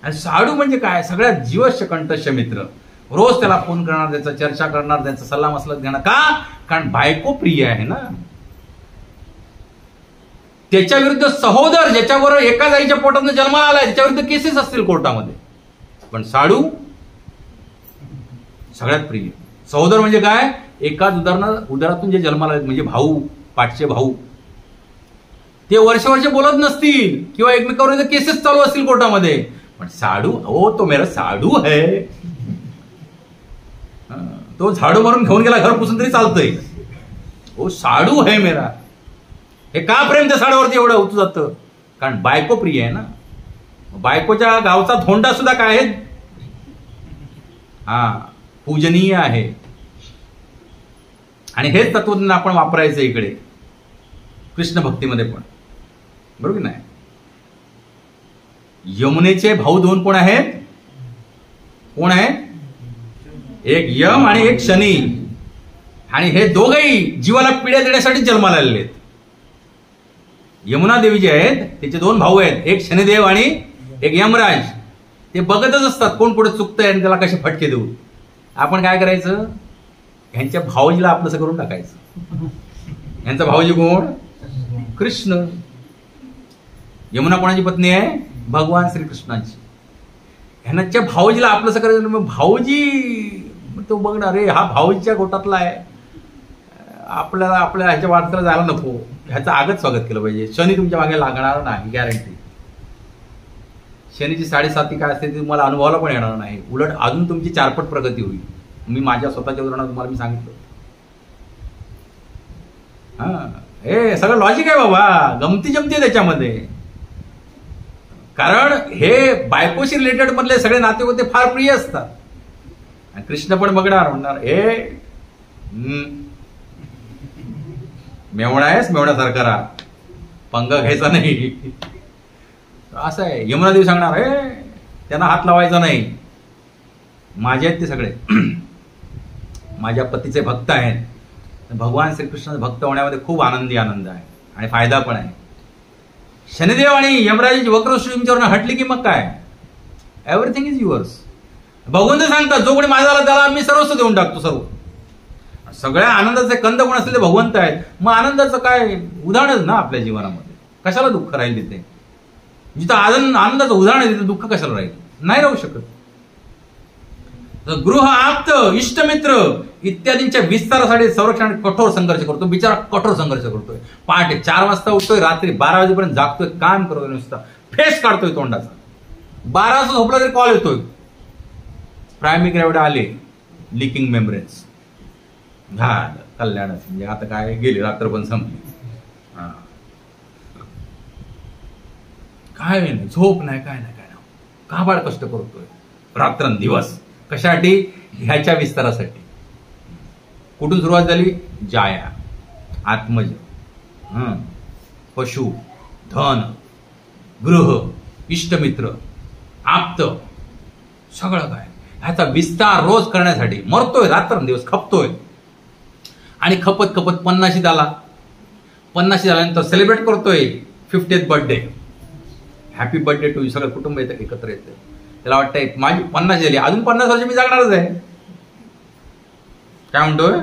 आणि साडू म्हणजे काय? सगळ्यात जीवश्य कंठस्य मित्र. रोज त्याला फोन करणार, त्याचा चर्चा करणार, त्यांचा सल्ला मसलत घेणार. का? कारण बायको प्रिय आहे ना. त्याच्या विरुद्ध सहोदर, ज्याच्याबरोबर एकाच आईच्या पोटातून जन्माला आलाय, त्याच्या विरुद्ध केसेस असतील कोर्टामध्ये. पण साडू सगळ्यात प्रिय. सहोदर म्हणजे काय? एकाच उदरातून जे जन्माला आले, म्हणजे भाऊ, पाठचे भाऊ. ते वर्ष बोलत नसतील किंवा एकमेकावर केसेस चालू असतील कोर्टामध्ये, पण साडू, ओ तो मेरा साडू है, तो झाडू मारून घेऊन गेला घर पुसून तरी चालतंय. ओ साडू है मेरा. हे का प्रेम त्या साडूवरती एवढं होत जातं? कारण बायको प्रिय आहे ना. बायकोच्या गावचा धोंडा सुद्धा काय आहे? हा, पूजनीय आहे. आणि हेच तत्वज्ञान आपण वापरायचं इकडे कृष्ण भक्तीमध्ये पण, बरोबर नाही? यमुनेचे भाऊ 2 कोण आहेत? कोण आहेत? एक यम आणि एक शनी. आणि हे दोघही जीवाला पिढ्या देण्यासाठी जन्माला आलेले आहेत. यमुना देवी जे आहेत त्याचे 2 भाऊ आहेत, एक शनिदेव आणि एक यमराज. ते बघतच असतात कोण पुढे चुकतंय आणि त्याला कसे फटके देऊ. आपण काय करायचं? ह्यांच्या भाऊजीला आपलंसं करून टाकायचं. यांचा भाऊजी कोण? कृष्ण. यमुना कोणाची पत्नी आहे? भगवान श्रीकृष्णाची. ह्यांच्या भाऊजीला आपलंसं करायचं. मग भाऊजी तो बघणार, रे हा भाऊजीच्या गोटातला आहे, आपल्याला आपल्या ह्याच्या वाटचाला जायला नको, ह्याचं आगत स्वागत केलं पाहिजे. शनी तुमच्या मागे लागणार नाही, गॅरंटी. शनीची 7.5 काय असते ते तुम्हाला अनुभवाला पण येणार नाही. उलट अजून तुमची 4 पट प्रगती होईल. मी माझ्या स्वतःच्या उदाहरणात तुम्हाला मी सांगितलं. हे सगळं लॉजिक आहे बाबा, गमती जमती त्याच्यामध्ये. कारण हे बायकोशी रिलेटेड मधले सगळे नाते होते फार प्रिय असतात. आणि कृष्ण पण बघणार, म्हणणार हे मेवणा आहेस, मेवण्यासारखा राहा, पंगा घ्यायचा नाही. असं आहे. यमुना देवी सांगणार त्यांना हात लावायचा नाही. माझे आहेत ते सगळे, माझ्या पतीचे भक्त आहेत. भगवान श्रीकृष्ण भक्त होण्यामध्ये खूप आनंद आहे आणि फायदा पण आहे. शनिदेव आणि यमराजाची वक्रदृष्टी तुमच्यावर हटली की मग काय, एव्हरीथिंग इज युअर्स. भगवंत सांगतात जो कोणी माझा आला त्याला मी सर्वस्व देऊन टाकतो. सर्व सगळ्या आनंदाचे कंद कोण असलेले भगवंत आहेत. मग आनंदाचं काय उदाहरणच ना आपल्या जीवनामध्ये. कशाला दुःख राहील तिथे? जिथं आनंदाचं उदाहरण आहे तिथे दुःख कशाला राहील? नाही राहू शकत. गृह, आप्त, इष्टमित्र इत्यादींच्या विस्तारासाठी संरक्षण कठोर संघर्ष करतो. बिचारा कठोर संघर्ष करतोय. पहाटे 4 वाजता उठतोय, रात्री 12 वाजेपर्यंत जागतोय, काम करतोय, नुसता फेस काढतोय तोंडाचा. 12 वाजता झोपला तरी कॉल येतोय, प्रायमिक एवढे आले, लिकिंग मेम्ब्रेन्स झालं, कल्याणच. म्हणजे आता काय गेली रात्र पण संपली. काय नाही, झोप नाही, काय नाही, काय नाही, काबाड कष्ट करतोय रात्रंदिवस. कशासाठी? ह्याच्या विस्तारासाठी. कुठून सुरुवात झाली? जाया, आत्मज, पशु, धन, गृह, इष्टमित्र, आप्त, सगळं काय ह्याचा विस्तार रोज करण्यासाठी मरतोय, रात्रंदिवस खपतोय. आणि खपत 50 झाला. 50 झाल्यानंतर सेलिब्रेट करतोय 50th birthday. Happy birthday to you. सगळं कुटुंब येतं, एकत्र येतं. त्याला वाटतंय माझी 50 झाली, अजून 50 वर्ष मी जगणारच आहे. काय म्हणतोय?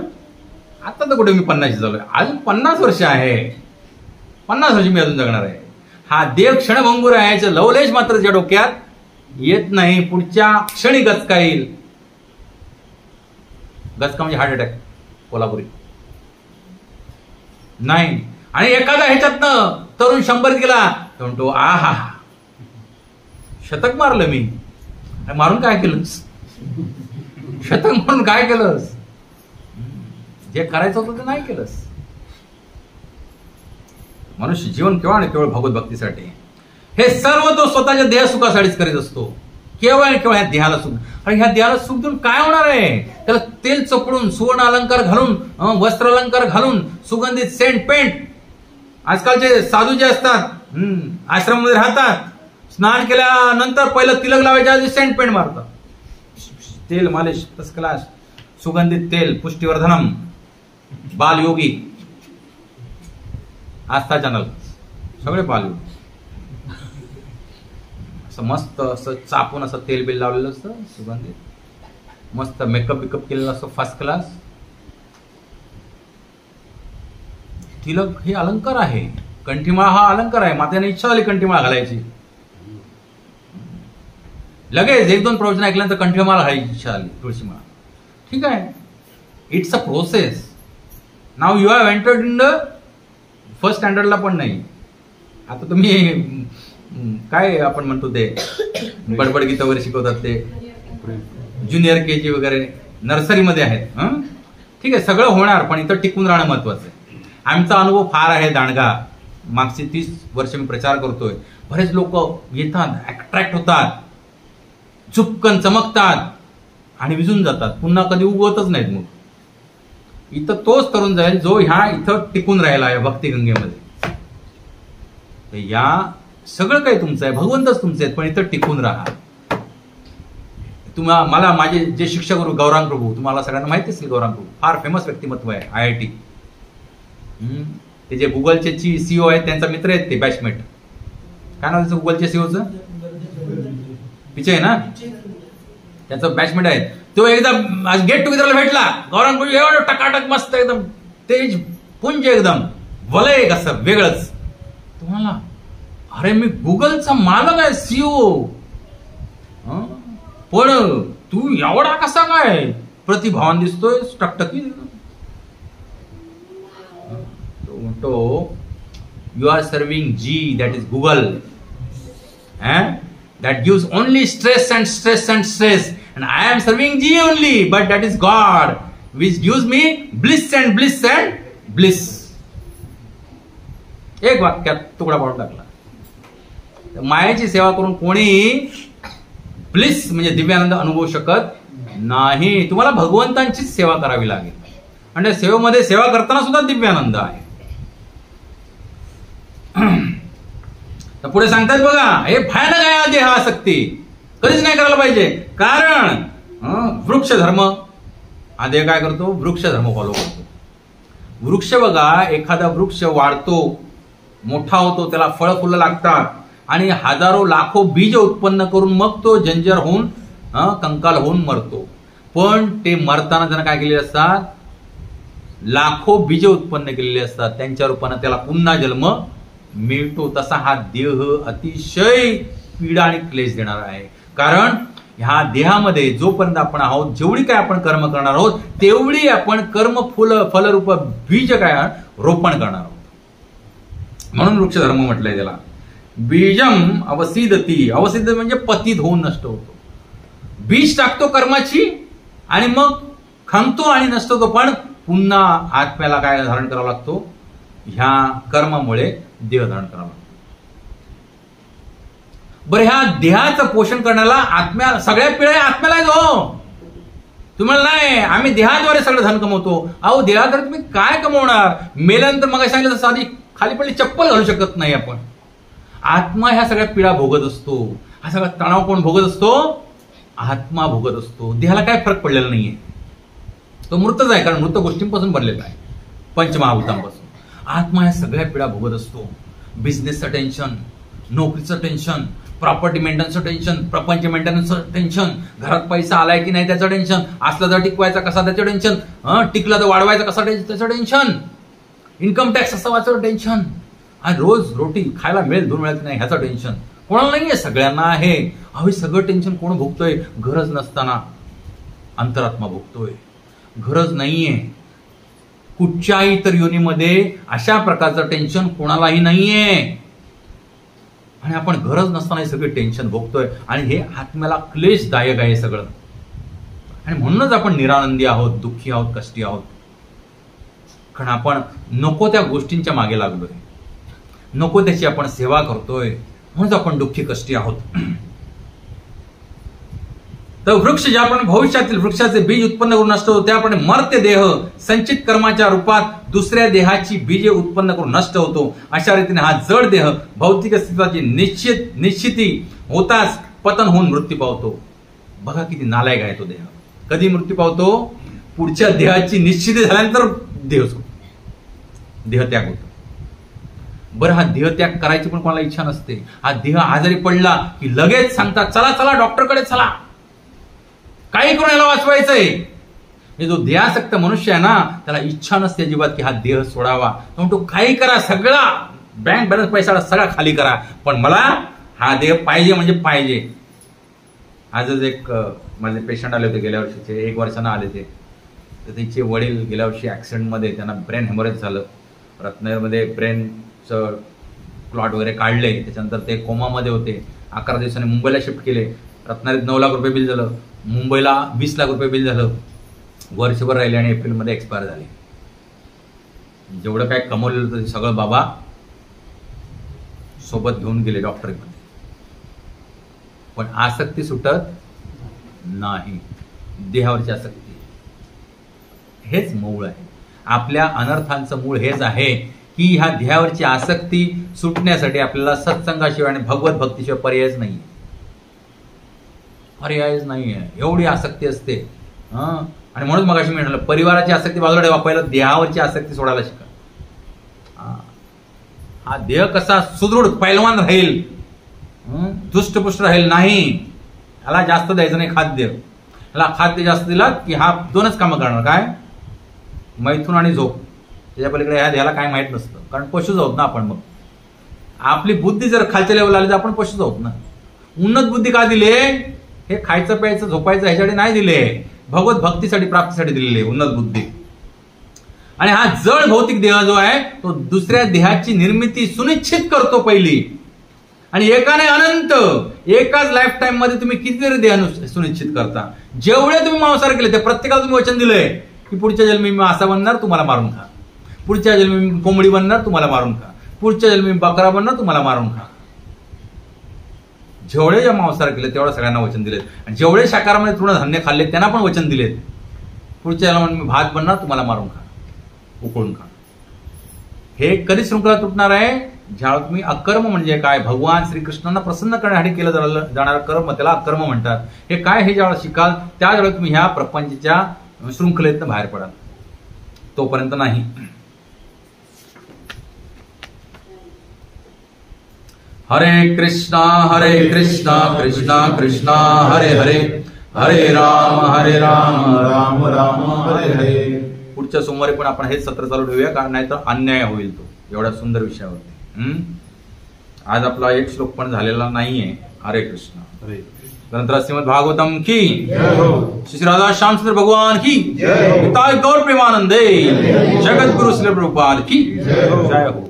आता तर कुठे मी 50 झालोय, अजून 50 वर्ष आहे, 50 वर्ष मी अजून जगणार आहे. हा देव क्षणभंगूर आहे, याचं लवलेश मात्र त्याच्या डोक्यात येत नाही. पुढच्या क्षणी गचका येईल. गचका म्हणजे हार्ट अटॅक, कोल्हापुरी नाही. आणि एखादा ह्याच्यातनं तरुण 100 गेला तर म्हणतो आहा शतक मारलं मी. मारून काय केलंस? शतक मारून काय केलंस? जे करायचं होतं ते नाही केलंस. मनुष्य जीवन केवळ आणि केवळ भगवत भक्तीसाठी. हे सर्व तो स्वतःच्या देह सुखासाठीच करीत असतो. केवळ आणि केवळ ह्या देहाला सुख. आणि ह्या देहाला सुख देऊन काय होणार आहे? त्याला तेल चोपडून, सुवर्ण अलंकार घालून, वस्त्र अलंकार घालून, सुगंधित सेंट पेंट. आजकालचे साधू जे असतात, आश्रमामध्ये राहतात, स्नान केल्यानंतर पहिलं तिलक लावायच्या आधी सेंट पेंट मारतात. तेल मालिश फर्स्ट क्लास, सुगंधित तेल, पुष्टीवर्धनम, बालयोगी, आस्था चॅनल, सगळे बालयोगी. असं मस्त असं चापून असं तेल बिल लावलेलं असतं सुगंधित, मस्त मेकअप बिकअप केलेलं असतं फर्स्ट क्लास. तिलक हे अलंकार आहे. कंठीमाळा हा अलंकार आहे. मात्याने इच्छा झाली कंठीमाळा घालायची, लगेच 1-2 प्रवचन ऐकल्यानंतर कंठीमाळा घालायची इच्छा झाली, तुळशीमाळा. ठीक आहे, it's a process. Now you have entered in the first स्टँडर्डला पण नाही. आता तुम्ही काय आपण म्हणतो ते बडबड गीत वगैरे शिकवतात ते ज्युनियर KG वगैरे नर्सरीमध्ये आहेत. ठीक आहे, सगळं होणार, पण इथं टिकून राहणं महत्वाचं आहे. आमचा अनुभव फार आहे दांडगा. मागची 30 वर्ष मी प्रचार करतोय. बरेच लोक येतात, अट्रॅक्ट होतात, चुपकन चमकतात आणि विजून जातात, पुन्हा कधी उगवतच नाहीत. मग इथं तोच तरुण जाईल जो ह्या इथं टिकून राहिला आहे भक्तिगंगेमध्ये. या सगळं काही तुमचं आहे, भगवंतच तुमचे आहेत, पण इथं टिकून राहा. तुम्हाला मला माझे जे शिक्षक गुरु गौरांग प्रभू, तुम्हाला सगळ्यांना माहिती असेल, गौरांग प्रभू फार फेमस व्यक्तिमत्व आहे. IIT ते जे गुगलचे CEO आहेत त्यांचा मित्र आहेत ते, बॅचमेट. काय नाव त्याचं गुगलच्या CEOचं? पिचे आहे ना, त्याचं बॅचमेट आहे. तो एकदा गेट टुगेदरला भेटला. गौरांग प्रभू एवढं टकाटक मस्त, एकदम तेज पुंज, एकदम वलय कसं वेगळंच. तुम्हाला अरे मी गुगलचा मालक आहे, CEO, पण तू एवढा कसा काय प्रतिभावान दिसतोय, टकटकी. तो म्हणतो you are serving G, that is Google, that gives only stress and stress and stress, and I am serving G only, but that is God which gives me bliss and bliss and bliss. एक वाक्यात तुकडा पाडून टाकला. मायेची सेवा करून कोणी bliss म्हणजे दिव्यानंद अनुभवू शकत नाही. तुम्हाला भगवंतांचीच सेवा करावी लागेल. आणि त्या सेवेमध्ये सेवा करताना सुद्धा दिव्यानंद आहे. तर पुढे सांगतात बघा, हे भयानक आहे देह आसक्ती, कधीच नाही करायला पाहिजे. कारण वृक्ष धर्म, हा देह काय करतो? वृक्ष धर्म फॉलो करतो. वृक्ष बघा, एखादा वृक्ष वाढतो, मोठा होतो, त्याला फळ फुलं लागतात आणि हजारो लाखो बीज उत्पन्न करून मग तो जंजर होऊन कंकाल होऊन मरतो. पण ते मरताना त्यानं काय केलेले असतात? लाखो बीज उत्पन्न केलेले असतात, त्यांच्या रूपाने त्याला पुन्हा जन्म मिळतो. तसा हा देह अतिशय पीडा आणि क्लेश देणार आहे. कारण ह्या देहामध्ये जोपर्यंत आपण आहोत, जेवढी काय आपण कर्म करणार आहोत, तेवढी आपण कर्म फलरूप बीज काय रोपण करणार आहोत. म्हणून वृक्ष धर्म म्हटलंय त्याला. बीजम अवसिदती, अवसिद म्हणजे पतित होऊन नष्ट होतो. बीज टाकतो कर्माची आणि मग खंगतो आणि नष्ट होतो. पण पुन्हा आत्म्याला काय धारण करावा लागतो? ह्या कर्मामुळे देह धारण करावा लागतो. बरं, ह्या देहाचं पोषण करण्याला आत्म्या सगळ्या पिढ्या आत्म्याला जो तुम्हाला नाही, आम्ही देहाद्वारे सगळं धन कमवतो. अहो, देहाद्वारे तुम्ही काय कमवणार? मेल्यानंतर मग सांगितलं तसं साधी खाली पडली चप्पल घालू शकत नाही आपण. आत्मा ह्या सगळ्या पीडा भोगत असतो. हा सगळा तणाव कोण भोगत असतो? आत्मा भोगत असतो. देहाला काय फरक पडलेला नाहीये, तो मृतच आहे. कारण मृत गोष्टींपासून बनलेला आहे, पंचमहाभूतांपासून. आत्मा ह्या सगळ्या पीडा भोगत असतो. बिझनेसचं टेन्शन, नोकरीचं टेन्शन, प्रॉपर्टी मेंटेनन्सचं टेन्शन, प्रपंच मेंटेनन्सचं टेन्शन, घरात पैसा आलाय की नाही त्याचं टेन्शन, असला तर टिकवायचा कसा त्याचं टेन्शन, टिकला तर वाढवायचा कसा त्याचं टेन्शन, इन्कम टॅक्स असं वाचायचं टेन्शन, आणि रोज रोटी खायला मिळेल 2 वेळा की नाही ह्याचं टेन्शन. कोणाला नाहीये? सगळ्यांना आहे. अहो, हे सगळं टेन्शन कोण भोगतोय? गरज नसताना अंतरात्मा भोगतोय. गरज नाहीये. कुठच्याही तर योनीमध्ये अशा प्रकारचं टेन्शन कोणालाही नाहीये. आणि आपण गरज नसताना हे सगळे टेन्शन भोगतोय. आणि हे आत्म्याला क्लेशदायक आहे सगळं. आणि म्हणूनच आपण निरानंदी आहोत, दुःखी आहोत, कष्टी आहोत. कारण आपण नको त्या गोष्टींच्या मागे लागलोय, नको त्याची आपण सेवा करतोय, म्हणून आपण दुःखी कष्टी आहोत. तर वृक्ष ज्याप्रमाणे भविष्यातील वृक्षाचे बीज उत्पन्न करून नष्ट होतो, त्याप्रमाणे मर्त्य देह संचित कर्माच्या रूपात दुसऱ्या देहाची बीजे उत्पन्न करून नष्ट होतो. अशा रीतीने हा जड देह भौतिक अस्तित्वाची निश्चिती होताच पतन होऊन मृत्यू पावतो. बघा किती नालायक आहे तो देह. कधी मृत्यू पावतो? पुढच्या देहाची निश्चिती झाल्यानंतर देहत्याग होतो. बरं, हा देहत्याग करायची पण कोणाला इच्छा नसते. हा देह आजारी पडला की लगेच सांगतात, चला चला डॉक्टरकडे चला, काही करून याला वाचवायचंय. जो देहासक्त मनुष्य आहे ना, त्याला इच्छा नसते अजिबात की हा देह सोडावा. तो म्हणतो काही करा, सगळा बँक बॅलन्स पैसा सगळा खाली करा, पण मला हा देह पाहिजे म्हणजे पाहिजे. आजच एक माझे पेशंट आले होते गेल्या वर्षीचे, 1 वर्षानं आले ते. तर त्यांचे वडील गेल्या वर्षी ऍक्सिडेंटमध्ये त्यांना ब्रेन हेमरेज झालं. रत्नागिरीमध्ये ब्रेनचं क्लॉट वगैरे काढले. त्याच्यानंतर ते कोमामध्ये होते. 11 दिवसांनी मुंबईला शिफ्ट केले. रत्नागिरीत 9 लाख रुपये बिल झालं, मुंबईला 20 लाख रुपये बिल झालं. वर्षभर राहिले आणि एप्रिलमध्ये एक्सपायर झाले. जेवढं काय कमवलेलं होतं ते सगळं बाबा सोबत घेऊन गेले डॉक्टरकडे. पण आसक्ती सुटत नाही, देहावरची आसक्ती. हेच मूळ आहे आपल्या अनर्थांचं. मूळ हेच आहे की ह्या देहावरची आसक्ती सुटण्यासाठी आपल्याला सत्संगाशिवाय आणि भगवत भक्तीशिवाय पर्यायच नाहीये. पर्यायच नाहीये, एवढी आसक्ती असते. आणि म्हणून मग अशी म्हणाल, परिवाराची आसक्ती बाजूला ठेवा, पहिला देहावरची आसक्ती सोडायला शिका. हा देह कसा सुदृढ पैलवान राहील, दुष्टपुष्ट राहील नाही. ह्याला जास्त द्यायचं नाही खाद्य. ह्याला खाद्य जास्त दिलात की हा 2च कामं करणार, काय? मैथून आणि झोप. त्याच्या पलीकडे ह्या देहाला काय माहित नसतं. कारण पशुच आहोत ना आपण. मग आपली बुद्धी जर खालच्या लेवलला आली तर आपण पशुच आहोत ना. उन्नत बुद्धी का दिले? हे खायचं प्यायचं झोपायचं ह्याच्यासाठी नाही दिले, भगवत भक्तीसाठी प्राप्तीसाठी दिलेले उन्नत बुद्धी. आणि हा जड भौतिक देह जो आहे तो दुसऱ्या देहाची निर्मिती सुनिश्चित करतो पहिली. आणि एकाने अनंत, एकाच लाईफ टाइम मध्ये तुम्ही कितीतरी देह सुनिश्चित करता. जेवढे तुम्ही मांसाहार केले ते प्रत्येकाला तुम्ही वचन दिलंय की पुढच्या जन्मी मी असा बनणार, तुम्हाला मारून खा. पुढच्या जन्मी मी कोंबडी बनणार, तुम्हाला मारून खा. पुढच्या जन्मी बकरा बनणार तुम्हाला मारून खा. जेवढे जे मांसाहार केले तेवढं सगळ्यांना वचन दिलेत, आणि जेवढे शाकाहारामध्ये तृणधान्य खाल्ले त्यांना पण वचन दिलेत, पुढच्या जन्मात मी भात बनणार तुम्हाला मारून खा, उकळून खा. हे कधी शृंखला तुटणार आहे? ज्यावेळेस तुम्ही अकर्म म्हणजे काय, भगवान श्रीकृष्णांना प्रसन्न करण्यासाठी केलं जाणारं कर्म, त्याला अकर्म म्हणतात. हे काय हे ज्यावेळेस शिकाल त्यावेळेस तुम्ही ह्या प्रपंचाच्या शृंखलेतनं बाहेर पडाल, तोपर्यंत नाही. हरे कृष्णा कृष्णा कृष्णा हरे हरे, हरे राम राम राम हरे हरे. पुढच्या सोमवारी पण आपण हेच सत्र चालू ठेवूया, कारण नाहीतर अन्याय होईल तो एवढ्या सुंदर विषयावरती. आज आपला एक श्लोक पण झालेला नाहीये. हरे कृष्ण. ग्रंथ श्रीमद् भागवतम की श्री राधा श्याम सुंदर भगवान की गौर प्रेमानंदे, जगत गुरु श्री प्रभुपाद की जय हो.